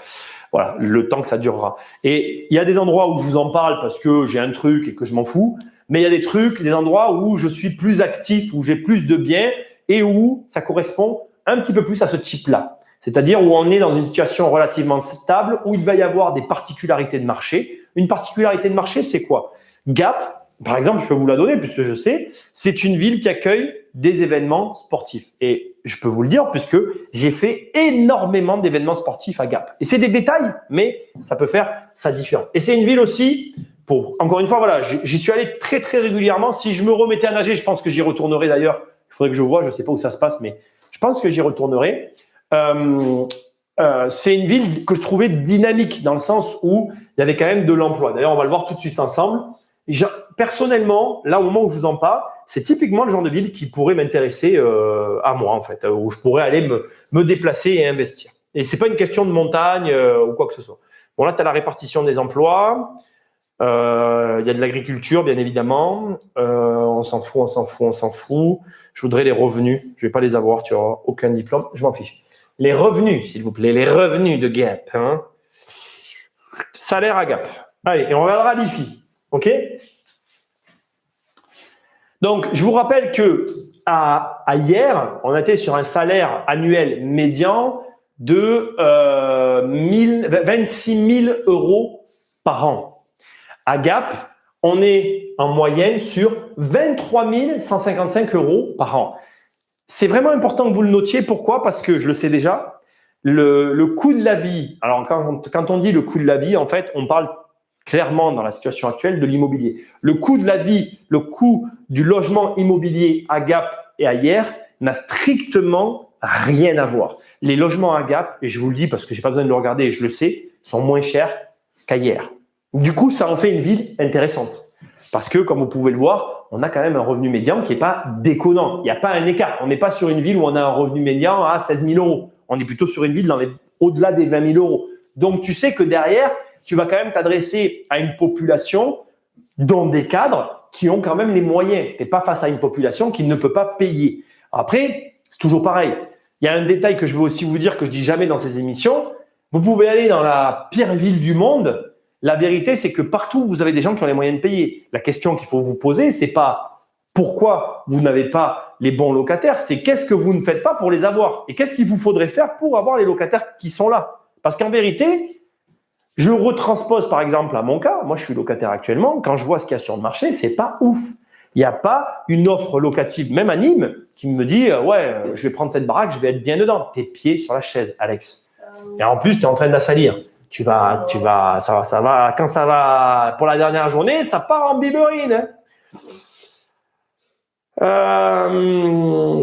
Voilà, le temps que ça durera. Et il y a des endroits où je vous en parle parce que j'ai un truc et que je m'en fous, mais il y a des endroits où je suis plus actif, où j'ai plus de biens et où ça correspond un petit peu plus à ce type-là. C'est-à-dire où on est dans une situation relativement stable, où il va y avoir des particularités de marché. Une particularité de marché, c'est quoi? Gap, par exemple, je peux vous la donner puisque je sais, c'est une ville qui accueille des événements sportifs. Et je peux vous le dire puisque j'ai fait énormément d'événements sportifs à Gap. Et c'est des détails, mais ça peut faire sa différence. Et c'est une ville aussi, encore une fois, voilà, j'y suis allé très, très régulièrement. Si je me remettais à nager, je pense que j'y retournerai d'ailleurs. Il faudrait que je vois, je ne sais pas où ça se passe, mais je pense que j'y retournerai. C'est une ville que je trouvais dynamique dans le sens où il y avait quand même de l'emploi. D'ailleurs, on va le voir tout de suite ensemble. Personnellement, là au moment où je vous en parle, c'est typiquement le genre de ville qui pourrait m'intéresser à moi en fait, où je pourrais aller me déplacer et investir. Et c'est pas une question de montagne ou quoi que ce soit. Bon là, tu as la répartition des emplois. Il y a de l'agriculture, bien évidemment. On s'en fout. Je voudrais les revenus. Je vais pas les avoir, tu n'auras aucun diplôme. Je m'en fiche. Les revenus, s'il vous plaît, les revenus de Gap. Hein. Salaire à Gap. Allez, et on regardera l'IFI. OK? Donc, je vous rappelle que à hier, on était sur un salaire annuel médian de 26 000 euros par an. À Gap, on est en moyenne sur 23 155 euros par an. C'est vraiment important que vous le notiez. Pourquoi? Parce que je le sais déjà, le coût de la vie. Alors, quand on dit le coût de la vie, en fait, on parle clairement dans la situation actuelle de l'immobilier. Le coût de la vie, le coût du logement immobilier à Gap et à hier n'a strictement rien à voir. Les logements à Gap, et je vous le dis parce que je n'ai pas besoin de le regarder et je le sais, sont moins chers qu'à hier. Du coup, ça en fait une ville intéressante. Parce que, comme vous pouvez le voir, on a quand même un revenu médian qui n'est pas déconnant. Il n'y a pas un écart. On n'est pas sur une ville où on a un revenu médian à 16 000 euros. On est plutôt sur une ville au-delà des 20 000 euros. Donc, tu sais que derrière, tu vas quand même t'adresser à une population dont des cadres qui ont quand même les moyens. Tu n'es pas face à une population qui ne peut pas payer. Après, c'est toujours pareil. Il y a un détail que je veux aussi vous dire que je dis jamais dans ces émissions. Vous pouvez aller dans la pire ville du monde. La vérité, c'est que partout, vous avez des gens qui ont les moyens de payer. La question qu'il faut vous poser, c'est pas pourquoi vous n'avez pas les bons locataires, c'est qu'est-ce que vous ne faites pas pour les avoir et qu'est-ce qu'il vous faudrait faire pour avoir les locataires qui sont là. Parce qu'en vérité, je retranspose par exemple à mon cas. Moi, je suis locataire actuellement. Quand je vois ce qu'il y a sur le marché, c'est pas ouf. Il n'y a pas une offre locative, même à Nîmes, qui me dit ouais, je vais prendre cette baraque, je vais être bien dedans. Tes pieds sur la chaise, Alex. Et en plus, tu es en train de la salir. Ça va. Quand ça va pour la dernière journée, ça part en biberine. Hein.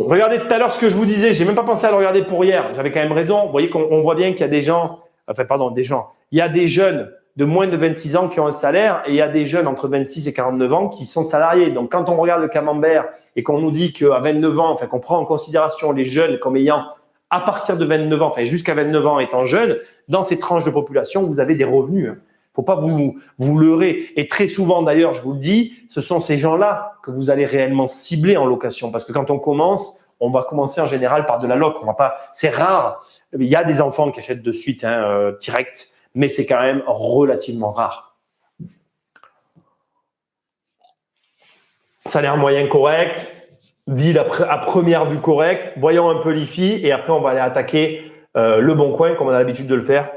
Regardez tout à l'heure ce que je vous disais. J'ai même pas pensé à le regarder pour hier. J'avais quand même raison. Vous voyez qu'on voit bien qu'il y a des gens. Il y a des jeunes de moins de 26 ans qui ont un salaire et il y a des jeunes entre 26 et 49 ans qui sont salariés. Donc, quand on regarde le camembert et qu'on nous dit qu'à 29 ans, qu'on prend en considération les jeunes comme ayant à partir de 29 ans, jusqu'à 29 ans étant jeunes, dans ces tranches de population, vous avez des revenus. Il ne faut pas vous leurrer. Et très souvent, d'ailleurs, je vous le dis, ce sont ces gens-là que vous allez réellement cibler en location. Parce que quand on va commencer en général par de la loc. C'est rare. Il y a des enfants qui achètent de suite direct, mais c'est quand même relativement rare. Salaire moyen correct, ville à première vue correcte. Voyons un peu l'IFI et après on va aller attaquer le Bon Coin comme on a l'habitude de le faire.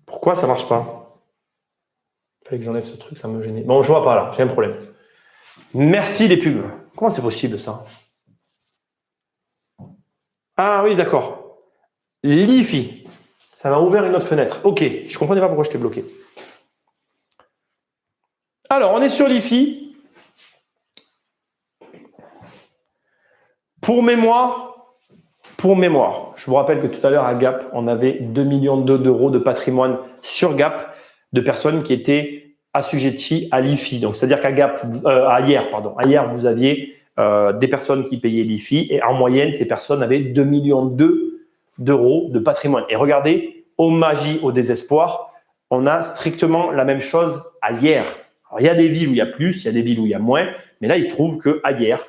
Pourquoi ça marche pas? Il fallait que j'enlève ce truc, ça me gênait. Bon, je vois pas là, j'ai un problème. Merci les pubs. Comment c'est possible ça? Ah oui, d'accord. L'IFI. Ça m'a ouvert une autre fenêtre. Ok, je ne comprenais pas pourquoi je t'ai bloqué. Alors, on est sur l'IFI. Pour mémoire, je vous rappelle que tout à l'heure à Gap, on avait 2,2 millions d'euros de patrimoine sur Gap de personnes qui étaient assujetties à l'IFI. Donc, c'est-à-dire qu'à hier, vous aviez des personnes qui payaient l'IFI et en moyenne, ces personnes avaient 2,2 millions d'euros de patrimoine. Et regardez, aux magies, au désespoir, on a strictement la même chose à hier. Alors, il y a des villes où il y a plus, il y a des villes où il y a moins, mais là, il se trouve qu'à hier,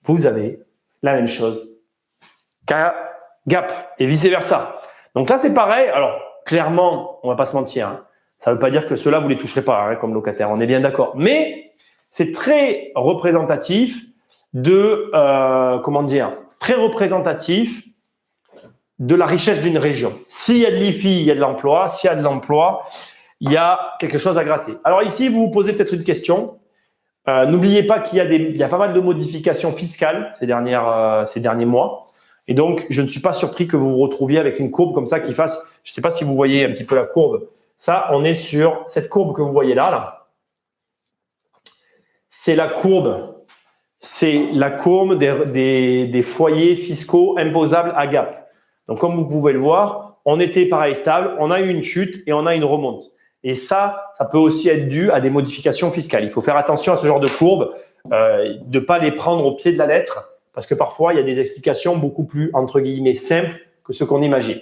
vous avez la même chose qu'à Gap et vice-versa. Donc là, c'est pareil. Alors, clairement, on ne va pas se mentir. Hein. Ça ne veut pas dire que ceux-là, vous ne les toucherez pas hein, comme locataire. On est bien d'accord. Mais c'est très représentatif de la richesse d'une région. S'il y a de l'IFI, il y a de l'emploi. S'il y a de l'emploi, il y a quelque chose à gratter. Alors ici, vous vous posez peut-être une question. N'oubliez pas qu'il y a pas mal de modifications fiscales ces derniers mois. Et donc, je ne suis pas surpris que vous vous retrouviez avec une courbe comme ça qui fasse, je ne sais pas si vous voyez un petit peu la courbe. Ça, on est sur cette courbe que vous voyez là. C'est la courbe des foyers fiscaux imposables à Gap. Donc, comme vous pouvez le voir, on était pareil stable, on a eu une chute et on a une remonte. Et ça peut aussi être dû à des modifications fiscales. Il faut faire attention à ce genre de courbes, de ne pas les prendre au pied de la lettre, parce que parfois, il y a des explications beaucoup plus, entre guillemets, simples que ce qu'on imagine.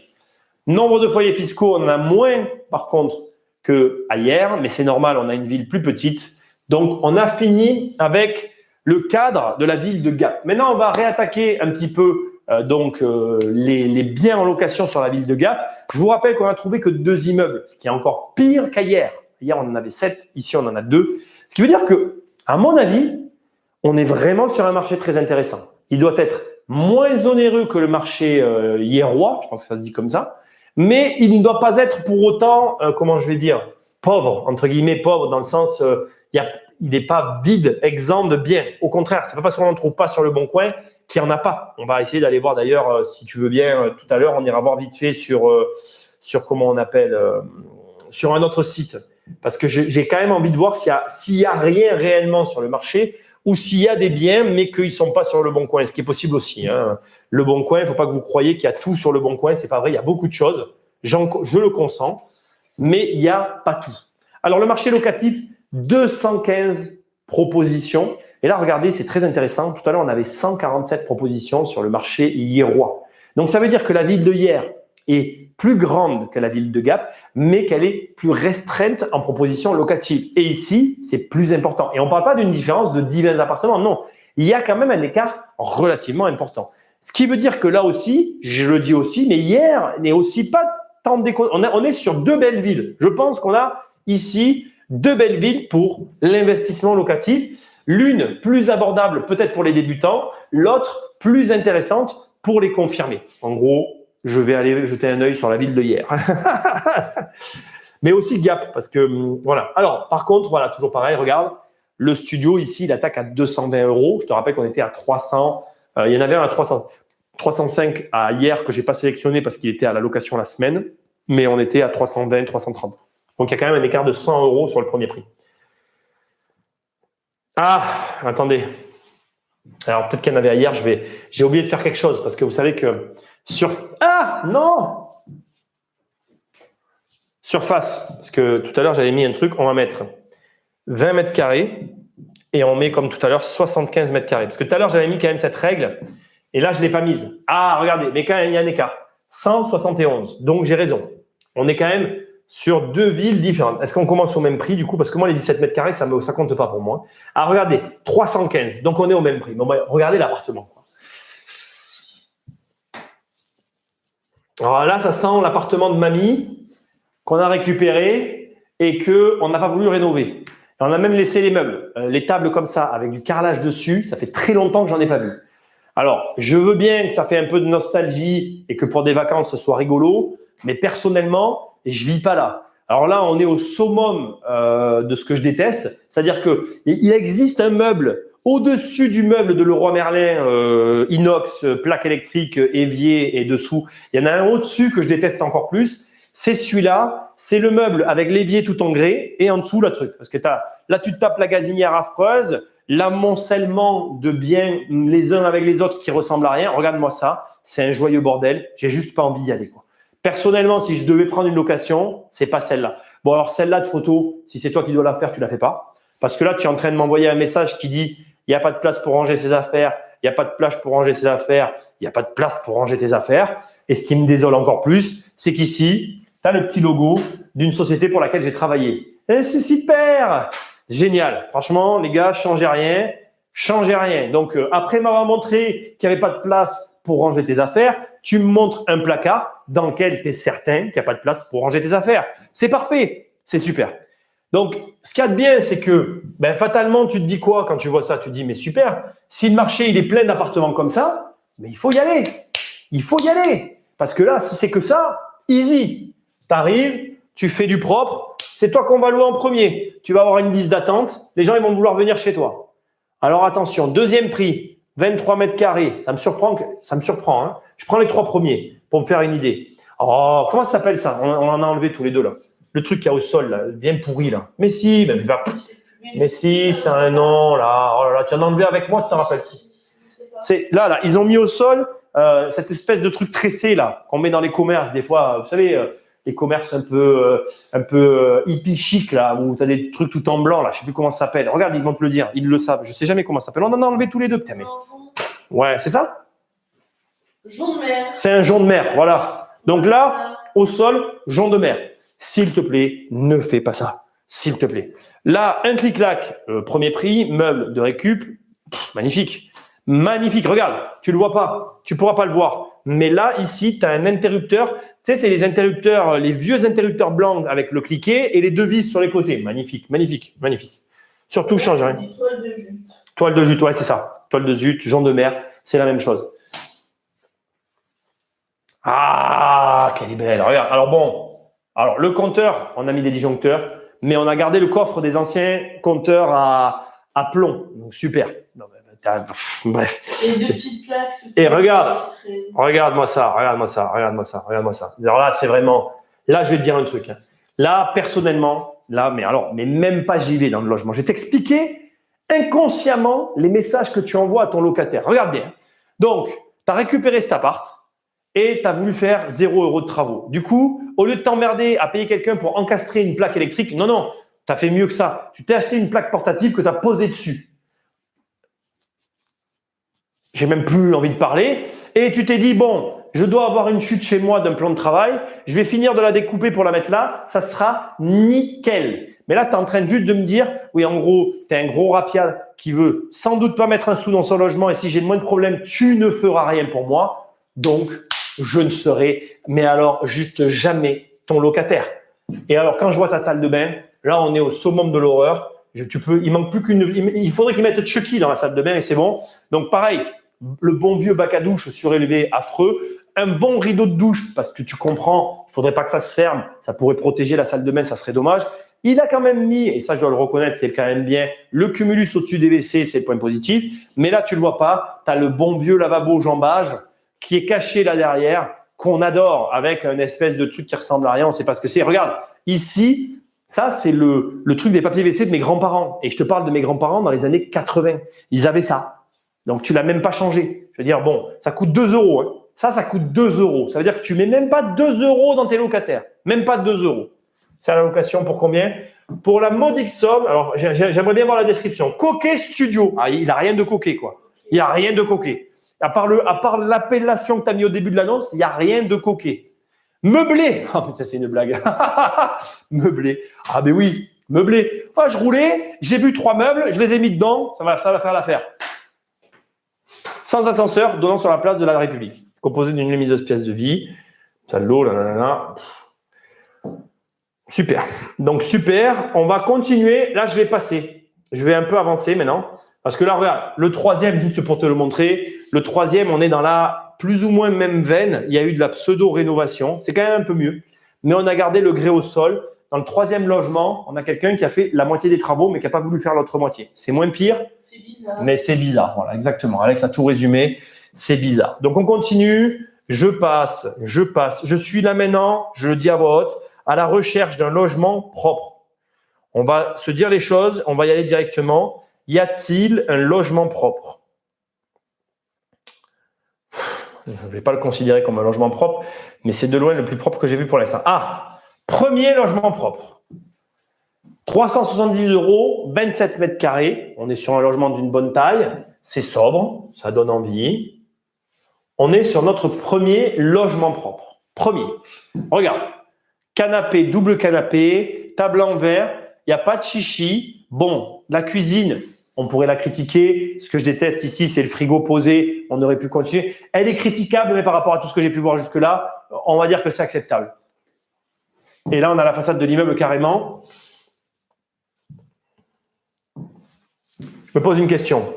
Nombre de foyers fiscaux, on en a moins, par contre, qu'à hier, mais c'est normal, on a une ville plus petite. Donc, on a fini avec le cadre de la ville de Gap. Maintenant, on va réattaquer un petit peu les biens en location sur la ville de Gap. Je vous rappelle qu'on n'a trouvé que 2 immeubles, ce qui est encore pire qu'hier. Hier, on en avait 7, ici, on en a 2. Ce qui veut dire que, à mon avis, on est vraiment sur un marché très intéressant. Il doit être moins onéreux que le marché hierrois, je pense que ça se dit comme ça, mais il ne doit pas être pour autant, pauvre, entre guillemets pauvre, dans le sens, il n'est pas vide, exempt de biens. Au contraire, c'est pas parce qu'on n'en trouve pas sur le Bon Coin qu'il n'y en a pas. On va essayer d'aller voir d'ailleurs, si tu veux bien, tout à l'heure, on ira voir vite fait sur sur un autre site. Parce que j'ai quand même envie de voir s'il y a rien réellement sur le marché ou s'il y a des biens, mais qu'ils ne sont pas sur le Bon Coin, ce qui est possible aussi. Hein. Le Bon Coin, il ne faut pas que vous croyiez qu'il y a tout sur le Bon Coin, ce n'est pas vrai, il y a beaucoup de choses, je le consens, mais il n'y a pas tout. Alors, le marché locatif, 215 propositions. Et là, regardez, c'est très intéressant. Tout à l'heure, on avait 147 propositions sur le marché hierois. Donc, ça veut dire que la ville de hier est plus grande que la ville de Gap, mais qu'elle est plus restreinte en proposition locative. Et ici, c'est plus important. Et on ne parle pas d'une différence de 10-20 appartements, non. Il y a quand même un écart relativement important. Ce qui veut dire que là aussi, je le dis aussi, mais hier n'est aussi pas tant on est sur deux belles villes. Je pense qu'on a ici deux belles villes pour l'investissement locatif. L'une plus abordable peut-être pour les débutants, l'autre plus intéressante pour les confirmés. En gros, je vais aller jeter un œil sur la ville de hier. Mais aussi Gap, parce que voilà. Alors, par contre, voilà, toujours pareil, regarde, le studio ici, il attaque à 220 €. Je te rappelle qu'on était à 300. Il y en avait un à 305 à hier que je n'ai pas sélectionné parce qu'il était à la location la semaine, mais on était à 320, 330. Donc, il y a quand même un écart de 100 € sur le premier prix. Ah, attendez. Alors, peut-être qu'il y en avait à hier, j'ai oublié de faire quelque chose parce que vous savez que Ah, non! Surface, parce que tout à l'heure, j'avais mis un truc, on va mettre 20 mètres carrés et on met comme tout à l'heure 75 mètres carrés. Parce que tout à l'heure, j'avais mis quand même cette règle et là, je ne l'ai pas mise. Ah, regardez, mais quand même, il y a un écart. 171. Donc, j'ai raison. On est quand même sur deux villes différentes. Est-ce qu'on commence au même prix du coup? Parce que moi, les 17 mètres carrés, ça ne compte pas pour moi. Ah, regardez, 315. Donc, on est au même prix. Bon, regardez l'appartement. Alors là, ça sent l'appartement de mamie qu'on a récupéré et qu'on n'a pas voulu rénover. Et on a même laissé les meubles, les tables comme ça, avec du carrelage dessus. Ça fait très longtemps que j'en ai pas vu. Alors, je veux bien que ça fait un peu de nostalgie et que pour des vacances, ce soit rigolo, mais personnellement, je vis pas là. Alors là, on est au summum de ce que je déteste, c'est-à-dire qu'il existe un meuble au-dessus du meuble de Leroy Merlin, inox, plaque électrique, évier et dessous. Il y en a un au-dessus que je déteste encore plus. C'est celui-là, c'est le meuble avec l'évier tout en grès et en dessous, le truc. Parce que là, tu te tapes la gazinière affreuse, l'amoncellement de biens les uns avec les autres qui ressemblent à rien. Regarde-moi ça, c'est un joyeux bordel. J'ai juste pas envie d'y aller, quoi. Personnellement, si je devais prendre une location, c'est pas celle-là. Bon, alors celle-là de photo, si c'est toi qui dois la faire, tu la fais pas. Parce que là, tu es en train de m'envoyer un message qui dit il n'y a pas de place pour ranger ses affaires, il n'y a pas de place pour ranger ses affaires, il n'y a pas de place pour ranger tes affaires. Et ce qui me désole encore plus, c'est qu'ici, tu as le petit logo d'une société pour laquelle j'ai travaillé. Et c'est super! Génial. Franchement, les gars, changez rien. Changez rien. Donc, après m'avoir montré qu'il n'y avait pas de place pour ranger tes affaires, tu me montres un placard dans lequel tu es certain qu'il n'y a pas de place pour ranger tes affaires. C'est parfait. C'est super. Donc, ce qu'il y a de bien, c'est que fatalement, tu te dis quoi quand tu vois ça? Tu te dis, mais super, si le marché il est plein d'appartements comme ça, mais il faut y aller. Il faut y aller. Parce que là, si c'est que ça, easy. Tu arrives, tu fais du propre, c'est toi qu'on va louer en premier. Tu vas avoir une liste d'attente, les gens ils vont vouloir venir chez toi. Alors attention, deuxième prix, 23 mètres carrés. Ça me surprend. Hein. Je prends les trois premiers pour me faire une idée. Oh, comment ça s'appelle ça? On en a enlevé tous les deux là. Le truc qu'il y a au sol, là, bien pourri là. Mais si, c'est un nom là. Oh là là, tu en as enlevé avec moi, tu t'en rappelles qui? C'est là, ils ont mis au sol cette espèce de truc tressé là qu'on met dans les commerces des fois. Vous savez, les commerces un peu hippie chic là, où tu as des trucs tout en blanc là. Je sais plus comment ça s'appelle. Regarde, ils vont te le dire, ils le savent. Je sais jamais comment ça s'appelle. On en a enlevé tous les deux, putain mais. Ouais, c'est ça? Jonc de mer. C'est un jonc de mer, voilà. Donc là, au sol, jonc de mer. S'il te plaît, ne fais pas ça. S'il te plaît. Là, un clic-clac, premier prix, meuble de récup, magnifique. Magnifique, regarde, tu le vois pas, tu pourras pas le voir. Mais là, ici, tu as un interrupteur. Tu sais, c'est les interrupteurs, les vieux interrupteurs blancs avec le cliquet et les deux vis sur les côtés. Magnifique, magnifique, magnifique. Surtout, change rien. Toile de jute. Toile de jute, ouais, c'est ça. Toile de jute, jonc de mer, c'est la même chose. Ah, quelle est belle. Regarde, alors bon. Alors, le compteur, on a mis des disjoncteurs, mais on a gardé le coffre des anciens compteurs à plomb. Donc, super. Non, bref. Et deux petites plaques. Et regarde-moi ça. Alors là, c'est vraiment… Là, je vais te dire un truc. Hein. Là, personnellement, mais même pas j'y vais dans le logement. Je vais t'expliquer inconsciemment les messages que tu envoies à ton locataire. Regarde bien. Donc, tu as récupéré cet appart. Et tu as voulu faire 0 € de travaux. Du coup, au lieu de t'emmerder à payer quelqu'un pour encastrer une plaque électrique, non, tu as fait mieux que ça. Tu t'es acheté une plaque portative que tu as posée dessus. J'ai même plus envie de parler. Et tu t'es dit, bon, je dois avoir une chute chez moi d'un plan de travail, je vais finir de la découper pour la mettre là, ça sera nickel. Mais là, tu es en train juste de me dire, oui, en gros, tu es un gros rapia qui veut sans doute pas mettre un sou dans son logement et si j'ai le moins de problèmes, tu ne feras rien pour moi. Donc, je ne serai, mais alors, juste jamais ton locataire. Et alors, quand je vois ta salle de bain, là, on est au summum de l'horreur. Il manque plus il faudrait qu'ils mettent Chucky dans la salle de bain et c'est bon. Donc, pareil, le bon vieux bac à douche surélevé, affreux. Un bon rideau de douche, parce que tu comprends, il ne faudrait pas que ça se ferme. Ça pourrait protéger la salle de bain, ça serait dommage. Il a quand même mis, et ça je dois le reconnaître, c'est quand même bien, le cumulus au-dessus des WC, c'est le point positif. Mais là, tu ne le vois pas, tu as le bon vieux lavabo jambage qui est caché là derrière, qu'on adore, avec un espèce de truc qui ressemble à rien, on ne sait pas ce que c'est. Regarde, ici, ça c'est le truc des papiers WC de mes grands-parents. Et je te parle de mes grands-parents dans les années 80. Ils avaient ça. Donc, tu ne l'as même pas changé. Je veux dire, bon, ça coûte 2 euros. Hein. Ça coûte 2 euros. Ça veut dire que tu ne mets même pas 2 euros dans tes locataires. Même pas 2 euros. C'est à la location pour combien? Pour la modique somme, alors j'aimerais bien voir la description. Coquet Studio. Ah, il n'a rien de coquet, quoi. Il n'y a rien de coquet. À part l'appellation que tu as mis au début de l'annonce, il n'y a rien de coquet. Meublé. Ah, mais ça, c'est une blague. Meublé. Ah, ben oui, meublé. Ah, je roulais, j'ai vu 3 meubles, je les ai mis dedans, ça va faire l'affaire. Sans ascenseur, donnant sur la place de la République. Composé d'une lumineuse pièce de vie. Salle d'eau, là. Super. Donc, super. On va continuer. Là, je vais passer. Je vais un peu avancer maintenant. Parce que là, regarde, le troisième, juste pour te le montrer, le troisième, on est dans la plus ou moins même veine. Il y a eu de la pseudo-rénovation. C'est quand même un peu mieux. Mais on a gardé le grès au sol. Dans le troisième logement, on a quelqu'un qui a fait la moitié des travaux, mais qui n'a pas voulu faire l'autre moitié. C'est moins pire. C'est bizarre. Mais c'est bizarre. Voilà, exactement. Alex a tout résumé. C'est bizarre. Donc, on continue. Je passe. Je suis là maintenant, je le dis à voix haute, à la recherche d'un logement propre. On va se dire les choses, on va y aller directement. Y a-t-il un logement propre? Je ne vais pas le considérer comme un logement propre, mais c'est de loin le plus propre que j'ai vu pour l'instant. Ah, premier logement propre. 370 €, 27 mètres carrés. On est sur un logement d'une bonne taille. C'est sobre, ça donne envie. On est sur notre premier logement propre. Premier. Regarde. Canapé, double canapé, table en verre, il n'y a pas de chichi. Bon, la cuisine, on pourrait la critiquer. Ce que je déteste ici, c'est le frigo posé. On aurait pu continuer. Elle est critiquable, mais par rapport à tout ce que j'ai pu voir jusque-là, on va dire que c'est acceptable. Et là, on a la façade de l'immeuble carrément. Je me pose une question.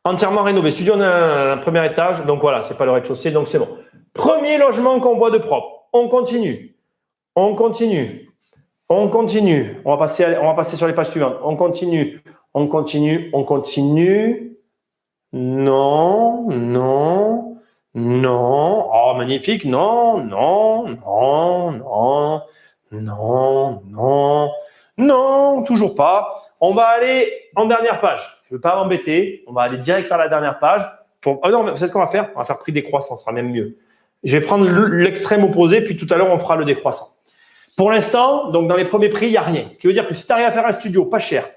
Entièrement rénové. Studio, on a un premier étage. Donc voilà, c'est pas le rez-de-chaussée, donc c'est bon. Premier logement qu'on voit de propre. On continue. On va passer sur les pages suivantes. On continue. Non. Oh, magnifique. Non, toujours pas. On va aller en dernière page. Je ne veux pas m'embêter. On va aller direct à la dernière page. Oh non, vous savez ce qu'on va faire? On va faire prix décroissant, ce sera même mieux. Je vais prendre l'extrême opposé, puis tout à l'heure, on fera le décroissant. Pour l'instant, donc dans les premiers prix, il n'y a rien. Ce qui veut dire que si tu arrives à faire un studio pas cher,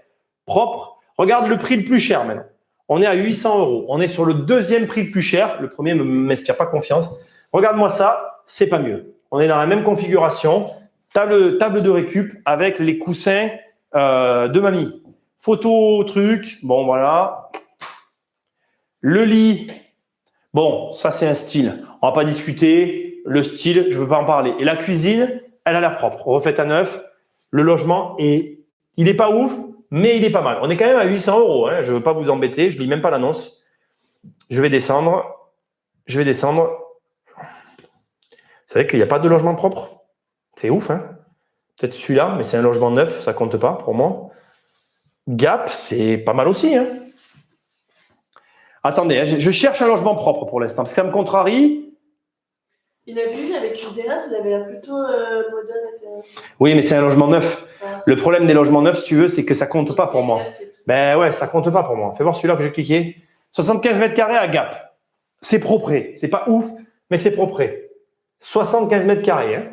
propre, regarde le prix le plus cher maintenant. On est à 800 €. On est sur le deuxième prix le plus cher. Le premier ne m'inspire pas confiance. Regarde-moi ça, c'est pas mieux. On est dans la même configuration. Table de récup avec les coussins de mamie. Photo, truc, bon voilà. Le lit, bon, ça c'est un style. On va pas discuter. Le style, je veux pas en parler. Et la cuisine, elle a l'air propre. Refaite à neuf. Le logement, il est pas ouf, mais il est pas mal. On est quand même à 800 €. Hein. Je veux pas vous embêter. Je lis même pas l'annonce. Je vais descendre. Vous savez qu'il n'y a pas de logement propre? C'est ouf, hein? Peut-être celui-là, mais c'est un logement neuf, ça compte pas pour moi. Gap, c'est pas mal aussi, hein? Attendez, hein, je cherche un logement propre pour l'instant, parce que ça me contrarie. Il y en a vu une avec une terrasse, elle avait l'air plutôt moderne. Oui, mais c'est un logement neuf. Ouais. Le problème des logements neufs, si tu veux, c'est que ça compte pas pour moi. Ben ouais, ça compte pas pour moi. Fais voir celui-là que j'ai cliqué. 75 mètres carrés à Gap. C'est propre. C'est pas ouf, mais c'est propre. 75 mètres carrés, hein.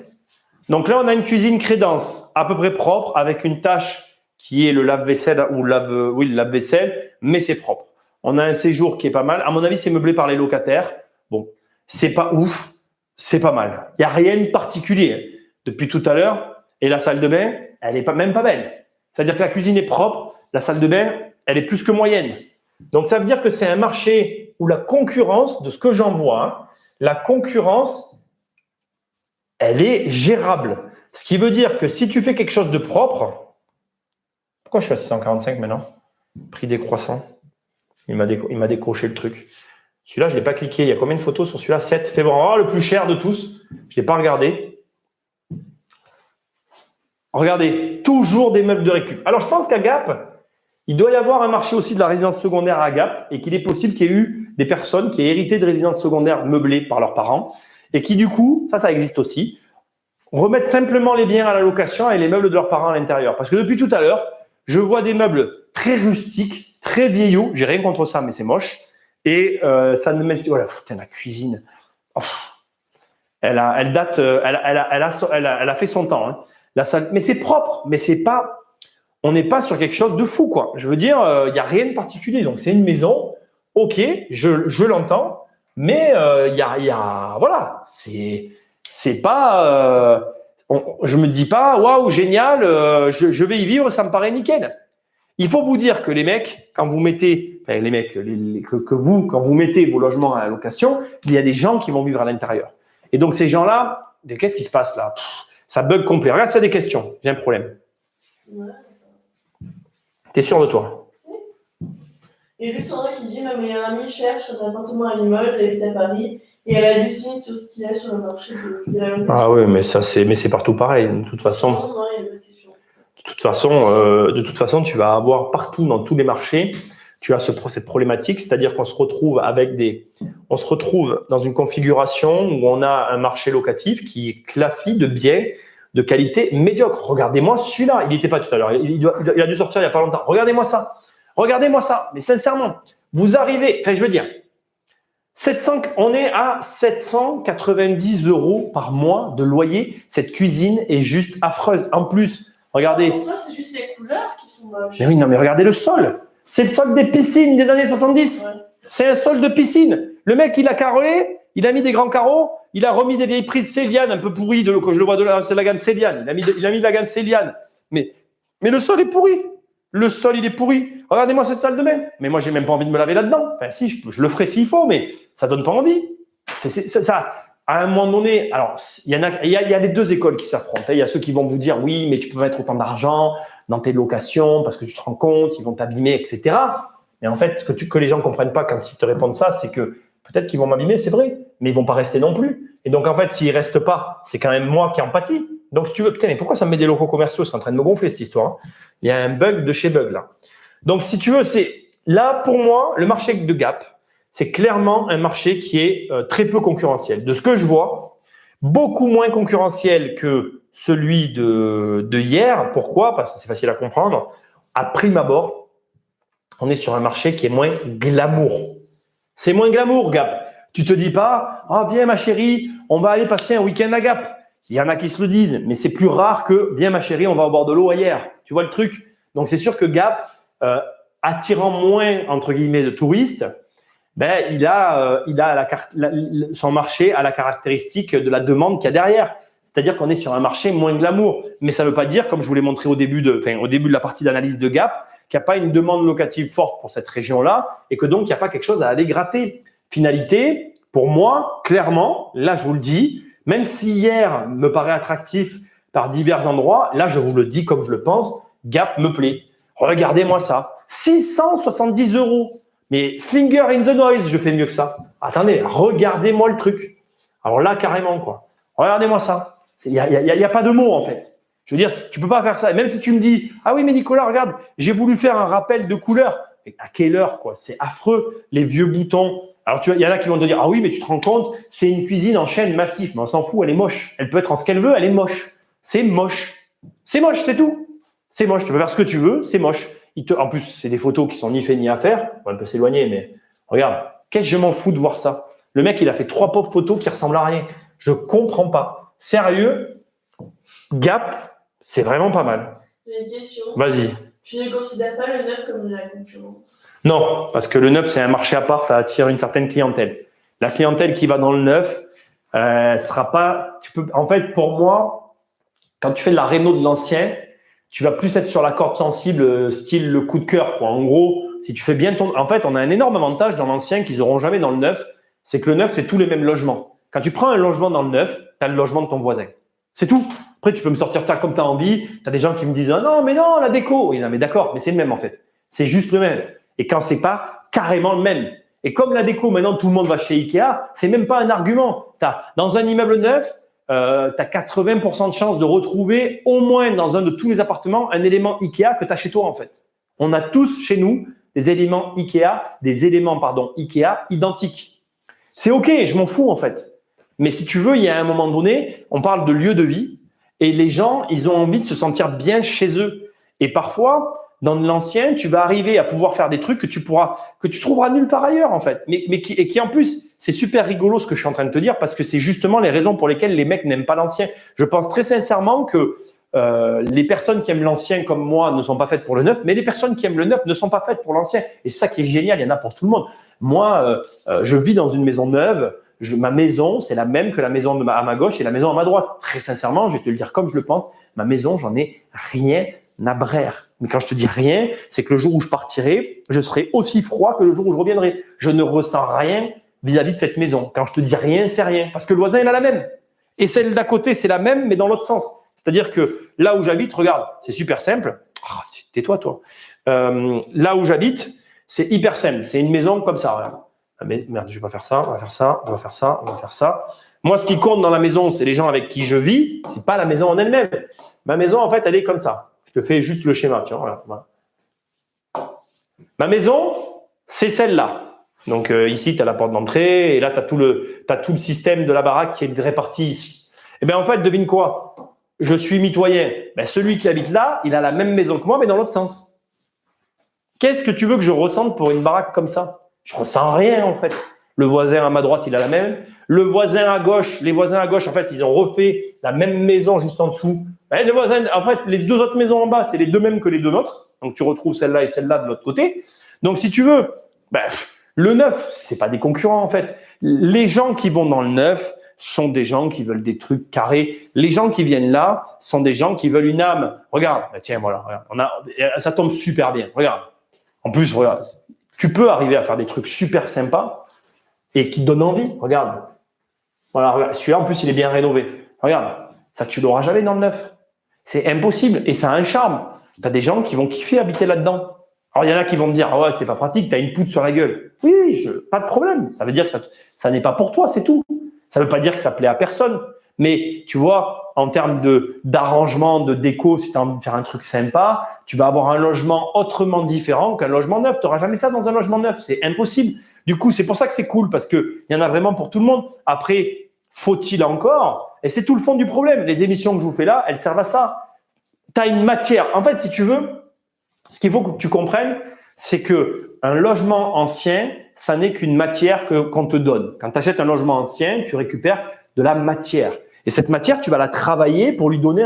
Donc là, on a une cuisine crédence à peu près propre avec une tâche qui est le lave-vaisselle ou le lave-vaisselle, mais c'est propre. On a un séjour qui est pas mal. À mon avis, c'est meublé par les locataires. Bon, c'est pas ouf, c'est pas mal. Il n'y a rien de particulier. Depuis tout à l'heure, et la salle de bain, elle n'est même pas belle. C'est-à-dire que la cuisine est propre, la salle de bain, elle est plus que moyenne. Donc, ça veut dire que c'est un marché où la concurrence, de ce que j'en vois, hein, la concurrence, elle est gérable. Ce qui veut dire que si tu fais quelque chose de propre, pourquoi je suis à 645 maintenant? Prix décroissant. Il m'a décroché le truc. Celui-là, je ne l'ai pas cliqué. Il y a combien de photos sur celui-là? 7. Fais voir, le plus cher de tous. Je ne l'ai pas regardé. Regardez, toujours des meubles de récup. Alors, je pense qu'à Gap, il doit y avoir un marché aussi de la résidence secondaire à Gap et qu'il est possible qu'il y ait eu des personnes qui aient hérité de résidences secondaires meublées par leurs parents et qui, du coup, ça existe aussi, remettent simplement les biens à la location et les meubles de leurs parents à l'intérieur. Parce que depuis tout à l'heure, je vois des meubles très rustiques, très vieillots. J'ai rien contre ça, mais c'est moche. Et ça ne m'est... Voilà, putain, la cuisine. Oh, elle a fait son temps. Hein. La salle, mais c'est propre, mais c'est pas... On n'est pas sur quelque chose de fou, quoi. Je veux dire, il n'y a rien de particulier. Donc, c'est une maison, ok, je l'entends, mais voilà, c'est pas... je me dis pas, waouh, génial, je vais y vivre, ça me paraît nickel. Il faut vous dire que les mecs, quand vous mettez, enfin, les mecs, quand vous mettez vos logements à la location, il y a des gens qui vont vivre à l'intérieur. Et donc, ces gens-là, qu'est-ce qui se passe là? Ça bug complet. Regarde, c'est des questions. J'ai un problème. Ouais. T'es sûr de toi? Oui. Et juste Sandra qui dit, ma meilleure amie cherche un appartement à Limoges, elle habite à Paris, et elle hallucine sur ce qu'il y a sur le marché de la location. Ah oui, mais c'est partout pareil. De toute façon. Non, il y a d'autres questions. De toute façon, tu vas avoir partout dans tous les marchés, tu as cette problématique, c'est-à-dire qu'on se retrouve dans une configuration où on a un marché locatif qui clafie de biens de qualité médiocre. Regardez-moi celui-là, il n'était pas tout à l'heure, il a dû sortir il n'y a pas longtemps. Regardez-moi ça, mais sincèrement, vous arrivez, enfin je veux dire, on est à 790 € par mois de loyer. Cette cuisine est juste affreuse. En plus, regardez. Pour ça, c'est juste les couleurs qui sont moches. Mais oui, non, mais regardez le sol. C'est le sol des piscines des années 70. Ouais. C'est un sol de piscine. Le mec, il a carrelé, il a mis des grands carreaux, il a remis des vieilles prises Céliane un peu pourries, que je le vois de là, c'est la gamme Céliane. Il a mis de la gamme Céliane. Mais le sol est pourri. Le sol, il est pourri. Regardez-moi cette salle de bain. Mais moi, j'ai même pas envie de me laver là-dedans. Enfin, si, je le ferai s'il faut, mais ça donne pas envie. Ça, à un moment donné, alors, il y a les deux écoles qui s'affrontent. Il y a ceux qui vont vous dire, oui, mais tu peux mettre autant d'argent dans tes locations parce que tu te rends compte, ils vont t'abîmer, etc. Mais en fait, ce que les gens ne comprennent pas quand ils te répondent ça, c'est que peut-être qu'ils vont m'abîmer, c'est vrai, mais ils ne vont pas rester non plus. Et donc, en fait, s'ils ne restent pas, c'est quand même moi qui en pâtis. Donc, si tu veux, putain, mais pourquoi ça me met des locaux commerciaux? C'est en train de me gonfler cette histoire. Hein. Il y a un bug de chez bug là. Donc, si tu veux, c'est là, pour moi, le marché de Gap, c'est clairement un marché qui est très peu concurrentiel. De ce que je vois, beaucoup moins concurrentiel que celui de hier. Pourquoi? Parce que c'est facile à comprendre. À prime abord, on est sur un marché qui est moins glamour. C'est moins glamour, Gap. Tu te dis pas, ah, viens ma chérie, on va aller passer un week-end à Gap. Il y en a qui se le disent, mais c'est plus rare que, viens ma chérie, on va au bord de l'eau ailleurs. Tu vois le truc? Donc, c'est sûr que Gap, attirant moins, entre guillemets, de touristes, ben, son marché a la caractéristique de la demande qu'il y a derrière. C'est-à-dire qu'on est sur un marché moins glamour. Mais ça ne veut pas dire, comme je vous l'ai montré au début de la partie d'analyse de Gap, qu'il n'y a pas une demande locative forte pour cette région-là et que donc il n'y a pas quelque chose à aller gratter. Finalité, pour moi, clairement, là je vous le dis, même si hier me paraît attractif par divers endroits, là je vous le dis comme je le pense, Gap me plaît. Regardez-moi ça, 670 €. Mais finger in the noise, je fais mieux que ça. Attendez, regardez-moi le truc. Alors là, carrément, quoi. Regardez-moi ça. Il n'y a pas de mots, en fait. Je veux dire, tu ne peux pas faire ça. Et même si tu me dis, ah oui, mais Nicolas, regarde, j'ai voulu faire un rappel de couleur. Mais à quelle heure, quoi? C'est affreux, les vieux boutons. Alors, tu vois, il y en a qui vont te dire, ah oui, mais tu te rends compte, c'est une cuisine en chaîne massif. Mais on s'en fout, elle est moche. Elle peut être en ce qu'elle veut, elle est moche. C'est moche. C'est moche, c'est tout. C'est moche. Tu peux faire ce que tu veux, c'est moche. En plus, c'est des photos qui sont ni fait ni à faire. On peut s'éloigner, mais regarde, qu'est-ce que je m'en fous de voir ça? Le mec, il a fait 3 pauvres photos qui ressemblent à rien. Je comprends pas. Sérieux, Gap, c'est vraiment pas mal. J'ai une question. Vas-y. Tu ne considères pas le neuf comme de la concurrence? Non, parce que le neuf, c'est un marché à part, ça attire une certaine clientèle. La clientèle qui va dans le neuf, sera pas. En fait, pour moi, quand tu fais de la réno de l'ancien, tu vas plus être sur la corde sensible, style le coup de cœur, quoi. En gros, si tu fais bien ton. En fait, on a un énorme avantage dans l'ancien qu'ils n'auront jamais dans le neuf, c'est que le neuf, c'est tous les mêmes logements. Quand tu prends un logement dans le neuf, tu as le logement de ton voisin. C'est tout. Après, tu peux me sortir ça comme tu as envie. Tu as des gens qui me disent non, mais non, la déco. Oui, non, mais d'accord, mais c'est le même en fait. C'est juste le même. Et quand c'est pas carrément le même. Et comme la déco, maintenant, tout le monde va chez Ikea, c'est même pas un argument. Dans un immeuble neuf, tu as 80% de chances de retrouver au moins dans un de tous les appartements un élément Ikea que tu as chez toi en fait. On a tous chez nous des éléments Ikea identiques. C'est OK, je m'en fous en fait. Mais si tu veux, il y a un moment donné, on parle de lieu de vie et les gens, ils ont envie de se sentir bien chez eux. Et parfois, dans l'ancien, tu vas arriver à pouvoir faire des trucs que tu trouveras nulle part ailleurs en fait. Mais qui en plus, c'est super rigolo ce que je suis en train de te dire parce que c'est justement les raisons pour lesquelles les mecs n'aiment pas l'ancien. Je pense très sincèrement que les personnes qui aiment l'ancien comme moi ne sont pas faites pour le neuf, mais les personnes qui aiment le neuf ne sont pas faites pour l'ancien. Et c'est ça qui est génial, il y en a pour tout le monde. Moi, je vis dans une maison neuve. Ma maison, c'est la même que la maison à ma gauche et la maison à ma droite. Très sincèrement, je vais te le dire comme je le pense, ma maison, j'en ai rien à braire. Mais quand je te dis rien, c'est que le jour où je partirai, je serai aussi froid que le jour où je reviendrai. Je ne ressens rien vis-à-vis de cette maison. Quand je te dis rien, c'est rien. Parce que le voisin, il a la même. Et celle d'à côté, c'est la même, mais dans l'autre sens. C'est-à-dire que là où j'habite, regarde, c'est super simple. Oh, tais-toi, toi. Là où j'habite, c'est hyper simple. C'est une maison comme ça, regarde. Ah, mais merde, je vais pas faire ça, on va faire ça, on va faire ça, on va faire ça. Moi, ce qui compte dans la maison, c'est les gens avec qui je vis. C'est pas la maison en elle-même. Ma maison, en fait, elle est comme ça. Je te fais juste le schéma, tu vois. Voilà. Ma maison, c'est celle-là. Donc ici, tu as la porte d'entrée et là, tu as tout le système de la baraque qui est réparti ici. Et bien, en fait, devine quoi? Je suis mitoyen. Ben, celui qui habite là, il a la même maison que moi, mais dans l'autre sens. Qu'est-ce que tu veux que je ressente pour une baraque comme ça? Je ressens rien, en fait. Le voisin à ma droite, il a la même. Le voisin à gauche, les voisins à gauche, en fait, ils ont refait la même maison juste en dessous. Ben, le voisin, en fait, les deux autres maisons en bas, c'est les deux mêmes que les deux nôtres. Donc, tu retrouves celle-là et celle-là de l'autre côté. Donc, si tu veux, ben, le neuf, c'est pas des concurrents, en fait. Les gens qui vont dans le neuf sont des gens qui veulent des trucs carrés. Les gens qui viennent là sont des gens qui veulent une âme. Regarde, ben, tiens, voilà, regarde. Ça tombe super bien. Regarde. En plus, regarde, tu peux arriver à faire des trucs super sympas et qui te donnent envie. Regarde. Voilà, regarde. Celui-là, en plus, il est bien rénové. Regarde. Ça, tu l'auras jamais dans le neuf. C'est impossible et ça a un charme. Tu as des gens qui vont kiffer habiter là-dedans. Alors, il y en a qui vont me dire, ah ouais, c'est pas pratique, tu as une poutre sur la gueule. Oui, pas de problème. Ça veut dire que ça n'est pas pour toi, c'est tout. Ça veut pas dire que ça plaît à personne. Mais tu vois, en termes d'arrangement, de déco, si tu as envie de faire un truc sympa, tu vas avoir un logement autrement différent qu'un logement neuf. Tu n'auras jamais ça dans un logement neuf. C'est impossible. Du coup, c'est pour ça que c'est cool parce qu'il y en a vraiment pour tout le monde. Après, faut-il encore? Et c'est tout le fond du problème. Les émissions que je vous fais là, elles servent à ça. Tu as une matière. En fait, si tu veux, ce qu'il faut que tu comprennes, c'est qu'un logement ancien, ça n'est qu'une matière qu'on te donne. Quand tu achètes un logement ancien, tu récupères de la matière. Et cette matière, tu vas la travailler pour lui donner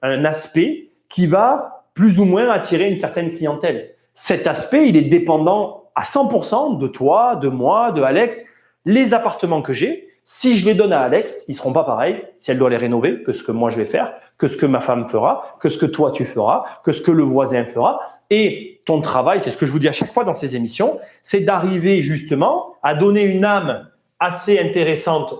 un aspect qui va plus ou moins attirer une certaine clientèle. Cet aspect, il est dépendant à 100% de toi, de moi, de Alex. Les appartements que j'ai, si je les donne à Alex, ils ne seront pas pareils si elle doit les rénover que ce que moi je vais faire, que ce que ma femme fera, que ce que toi tu feras, que ce que le voisin fera. Et ton travail, c'est ce que je vous dis à chaque fois dans ces émissions, c'est d'arriver justement à donner une âme assez intéressante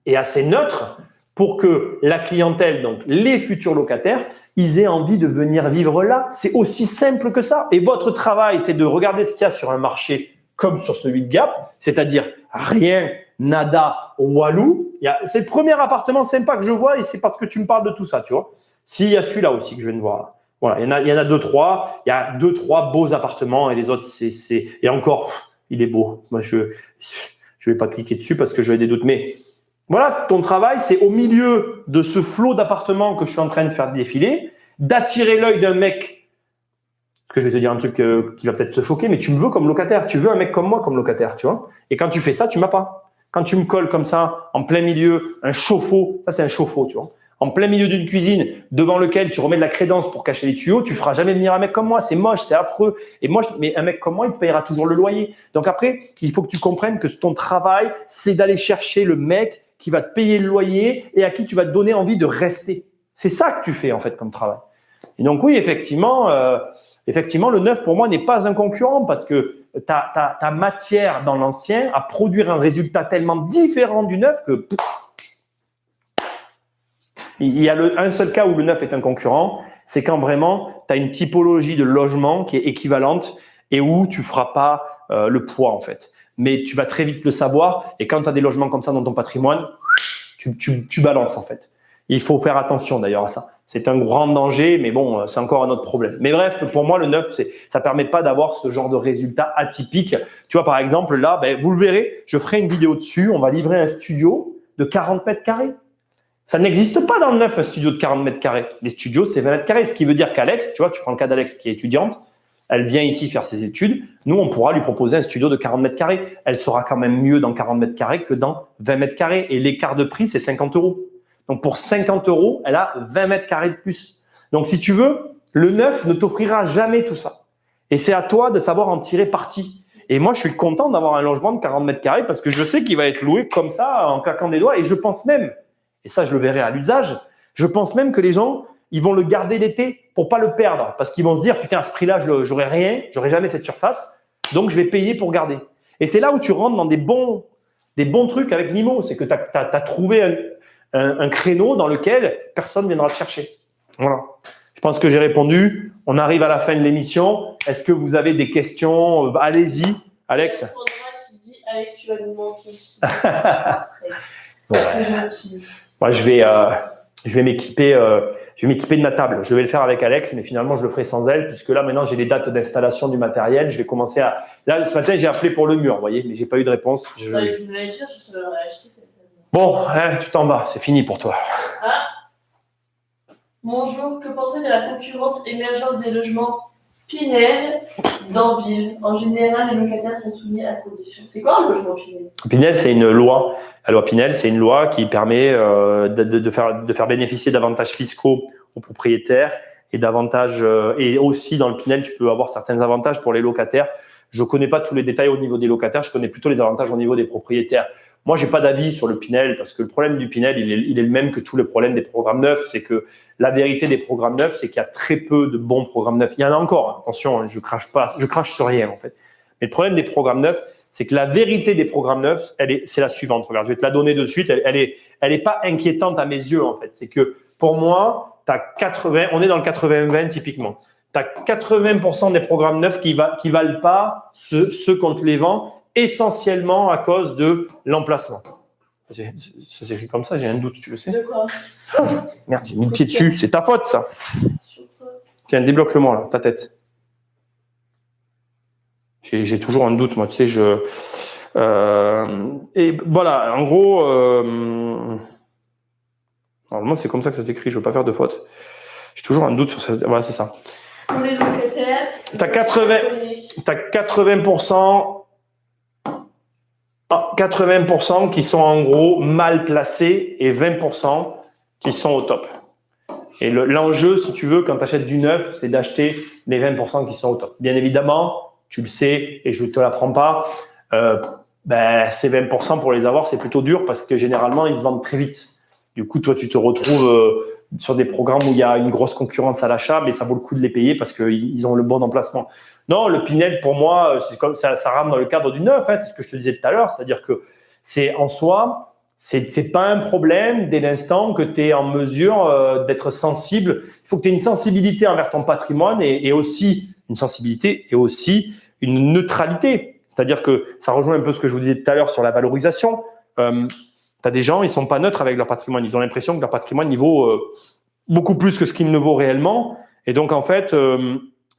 et assez neutre pour que la clientèle, donc les futurs locataires, ils aient envie de venir vivre là. C'est aussi simple que ça. Et votre travail, c'est de regarder ce qu'il y a sur un marché comme sur celui de Gap, c'est-à-dire rien, nada, walou. C'est le premier appartement sympa que je vois et c'est parce que tu me parles de tout ça, tu vois. S'il y a celui-là aussi que je viens de voir là. Voilà, il y en a deux, trois. Il y a deux, trois beaux appartements et les autres, et encore, il est beau. Moi, je vais pas cliquer dessus parce que j'avais des doutes. Mais voilà, ton travail, c'est au milieu de ce flot d'appartements que je suis en train de faire défiler, d'attirer l'œil d'un mec. Parce que je vais te dire un truc qui va peut-être te choquer, mais tu me veux comme locataire. Tu veux un mec comme moi comme locataire, tu vois. Et quand tu fais ça, tu m'as pas. Quand tu me colles comme ça, en plein milieu, un chauffe-eau, ça c'est un chauffe-eau, tu vois. en plein milieu d'une cuisine devant lequel tu remets de la crédence pour cacher les tuyaux, tu feras jamais venir un mec comme moi. C'est moche, c'est affreux. Et moi, mais un mec comme moi, il te payera toujours le loyer. Donc après, il faut que tu comprennes que ton travail, c'est d'aller chercher le mec qui va te payer le loyer et à qui tu vas te donner envie de rester. C'est ça que tu fais en fait comme travail. Et donc oui, effectivement, le neuf pour moi n'est pas un concurrent parce que ta matière dans l'ancien à produire un résultat tellement différent du neuf que il y a un seul cas où le neuf est un concurrent, c'est quand vraiment tu as une typologie de logement qui est équivalente et où tu feras pas le poids en fait. Mais tu vas très vite le savoir et quand tu as des logements comme ça dans ton patrimoine, tu balances en fait. Il faut faire attention d'ailleurs à ça. C'est un grand danger, mais bon, c'est encore un autre problème. Mais bref, pour moi, le neuf, ça permet pas d'avoir ce genre de résultat atypique. Tu vois, par exemple, là, vous le verrez, je ferai une vidéo dessus. On va livrer un studio de 40 mètres carrés. Ça n'existe pas dans le neuf, un studio de 40 mètres carrés. Les studios, c'est 20 mètres carrés. Ce qui veut dire qu'Alex, tu vois, tu prends le cas d'Alex qui est étudiante, elle vient ici faire ses études. Nous, on pourra lui proposer un studio de 40 mètres carrés. Elle sera quand même mieux dans 40 mètres carrés que dans 20 mètres carrés. Et l'écart de prix, c'est 50 euros. Donc, pour 50 euros, elle a 20 mètres carrés de plus. Donc, si tu veux, le neuf ne t'offrira jamais tout ça. Et c'est à toi de savoir en tirer parti. Et moi, je suis content d'avoir un logement de 40 mètres carrés parce que je sais qu'il va être loué comme ça, en claquant des doigts. Et je pense même, et ça, je le verrai à l'usage, je pense même que les gens, ils vont le garder l'été pour pas le perdre. Parce qu'ils vont se dire, putain, à ce prix-là, j'aurai rien, j'aurai jamais cette surface. Donc, je vais payer pour garder. Et c'est là où tu rentres dans des bons trucs avec Nimo. C'est que tu as trouvé un créneau dans lequel personne ne viendra te chercher. Voilà. Je pense que j'ai répondu. On arrive à la fin de l'émission. Est-ce que vous avez des questions? Allez-y. Alex. Qui dit Alex, tu vas nous manquer. Ouais. C'est gentil. Moi, je vais m'équiper de ma table. Je vais le faire avec Alex, mais finalement, je le ferai sans elle, puisque là, maintenant, j'ai les dates d'installation du matériel. Je vais commencer à… Là, ce matin, j'ai appelé pour le mur, vous voyez, mais j'ai pas eu de réponse. Je voulais dire, je te l'aurais acheté. Bon, tu t'en vas, c'est fini pour toi. Ah. Bonjour, que pensez de la concurrence émergente des logements Pinel dans ville? En général, les locataires sont soumis à conditions. C'est quoi un logement Pinel? Pinel, c'est une loi. La loi Pinel, c'est une loi qui permet de faire bénéficier d'avantages fiscaux aux propriétaires et d'avantages. Et aussi, dans le Pinel, tu peux avoir certains avantages pour les locataires. Je ne connais pas tous les détails au niveau des locataires, je connais plutôt les avantages au niveau des propriétaires. Moi, je n'ai pas d'avis sur le Pinel parce que le problème du Pinel, il est le même que tous les problèmes des programmes neufs. C'est que la vérité des programmes neufs, c'est qu'il y a très peu de bons programmes neufs. Il y en a encore, attention, je crache sur rien en fait. Mais le problème des programmes neufs, c'est que la vérité des programmes neufs, c'est la suivante. Regarde, je vais te la donner de suite. Elle est pas inquiétante à mes yeux en fait. C'est que pour moi, on est dans le 80-20 typiquement. Tu as 80% des programmes neufs qui valent pas ceux qu'on te les vend, essentiellement à cause de l'emplacement. Ça s'écrit comme ça, j'ai un doute, tu le sais. De quoi? Merde, j'ai mis le pied dessus, c'est ta faute ça. Tiens, débloque-le-moi là, ta tête. J'ai toujours un doute, moi, tu sais, et voilà, en gros, normalement c'est comme ça que ça s'écrit, je ne veux pas faire de faute. J'ai toujours un doute sur ça. Voilà, c'est ça. Pour les locataires, tu as 80% qui sont en gros mal placés et 20% qui sont au top. Et l'enjeu, si tu veux, quand tu achètes du neuf, c'est d'acheter les 20% qui sont au top. Bien évidemment, tu le sais et je ne te l'apprends pas, ces 20% pour les avoir, c'est plutôt dur parce que généralement, ils se vendent très vite. Du coup, toi, tu te retrouves sur des programmes où il y a une grosse concurrence à l'achat, mais ça vaut le coup de les payer parce qu'ils ont le bon emplacement. Non, le Pinel, pour moi, c'est comme ça rentre dans le cadre du neuf, hein, c'est ce que je te disais tout à l'heure, c'est-à-dire que c'est en soi, c'est pas un problème dès l'instant que tu es en mesure d'être sensible. Il faut que tu aies une sensibilité envers ton patrimoine et aussi une sensibilité et aussi une neutralité. C'est-à-dire que ça rejoint un peu ce que je vous disais tout à l'heure sur la valorisation. Tu as des gens, ils ne sont pas neutres avec leur patrimoine. Ils ont l'impression que leur patrimoine il vaut beaucoup plus que ce qu'il ne vaut réellement. Et donc, en fait,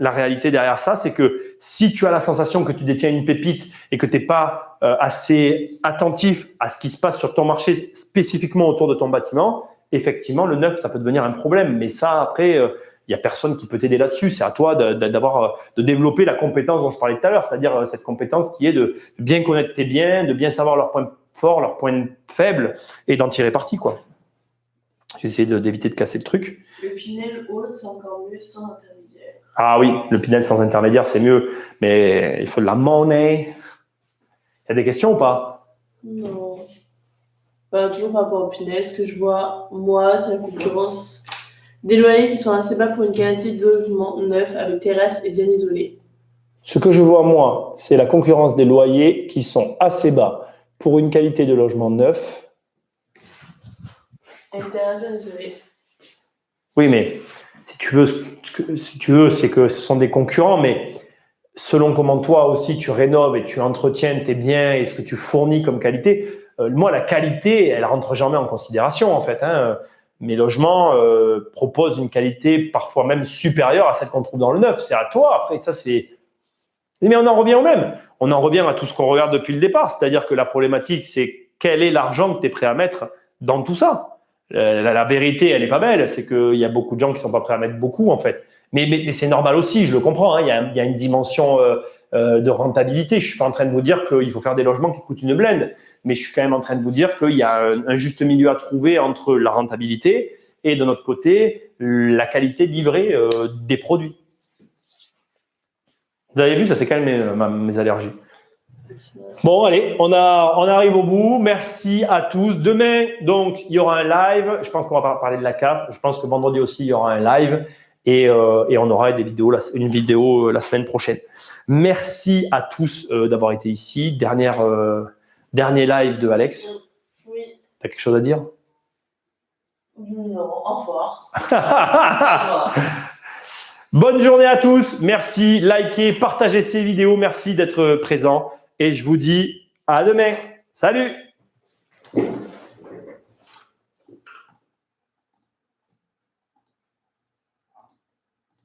la réalité derrière ça, c'est que si tu as la sensation que tu détiens une pépite et que tu n'es pas assez attentif à ce qui se passe sur ton marché, spécifiquement autour de ton bâtiment, effectivement, le neuf, ça peut devenir un problème. Mais ça, après, il n'y a personne qui peut t'aider là-dessus. C'est à toi de développer la compétence dont je parlais tout à l'heure, c'est-à-dire cette compétence qui est de bien connaître tes biens, de bien savoir leurs points forts, leurs points faibles et d'en tirer parti, quoi. J'essaie d'éviter de casser le truc. Le Pinel haut, c'est encore mieux sans intermédiaire. Ah oui, le Pinel sans intermédiaire, c'est mieux. Mais il faut de la monnaie. Il y a des questions ou pas? Non. Toujours par rapport au Pinel, ce que je vois, moi, c'est la concurrence des loyers qui sont assez bas pour une qualité de logement neuf avec terrasse et bien isolé. Ce que je vois, moi, c'est la concurrence des loyers qui sont assez bas pour une qualité de logement neuf. Avec terrasse bien isolée. Oui, mais si tu veux, c'est que ce sont des concurrents, mais selon comment toi aussi tu rénoves et tu entretiens tes biens et ce que tu fournis comme qualité, moi, la qualité, elle rentre jamais en considération, en fait. Mes logements proposent une qualité parfois même supérieure à celle qu'on trouve dans le neuf. C'est à toi. Après, ça, c'est... Mais on en revient au même. On en revient à tout ce qu'on regarde depuis le départ. C'est-à-dire que la problématique, c'est quel est l'argent que tu es prêt à mettre dans tout ça. La vérité, elle n'est pas belle. C'est qu'il y a beaucoup de gens qui ne sont pas prêts à mettre beaucoup, en fait. Mais c'est normal aussi, je le comprends. Il y a une dimension de rentabilité. Je ne suis pas en train de vous dire qu'il faut faire des logements qui coûtent une blinde. Mais je suis quand même en train de vous dire qu'il y a un juste milieu à trouver entre la rentabilité et, de notre côté, la qualité livrée des produits. Vous avez vu, ça s'est calmé mes allergies. Bon, allez, on arrive au bout. Merci à tous. Demain, donc, il y aura un live. Je pense qu'on va parler de la CAF. Je pense que vendredi aussi, il y aura un live. Et on aura une vidéo la semaine prochaine. Merci à tous d'avoir été ici. Dernier live de Alex. Oui. Tu as quelque chose à dire? Non, au revoir. Au revoir. Bonne journée à tous. Merci. Likez, partagez ces vidéos. Merci d'être présents. Et je vous dis à demain. Salut!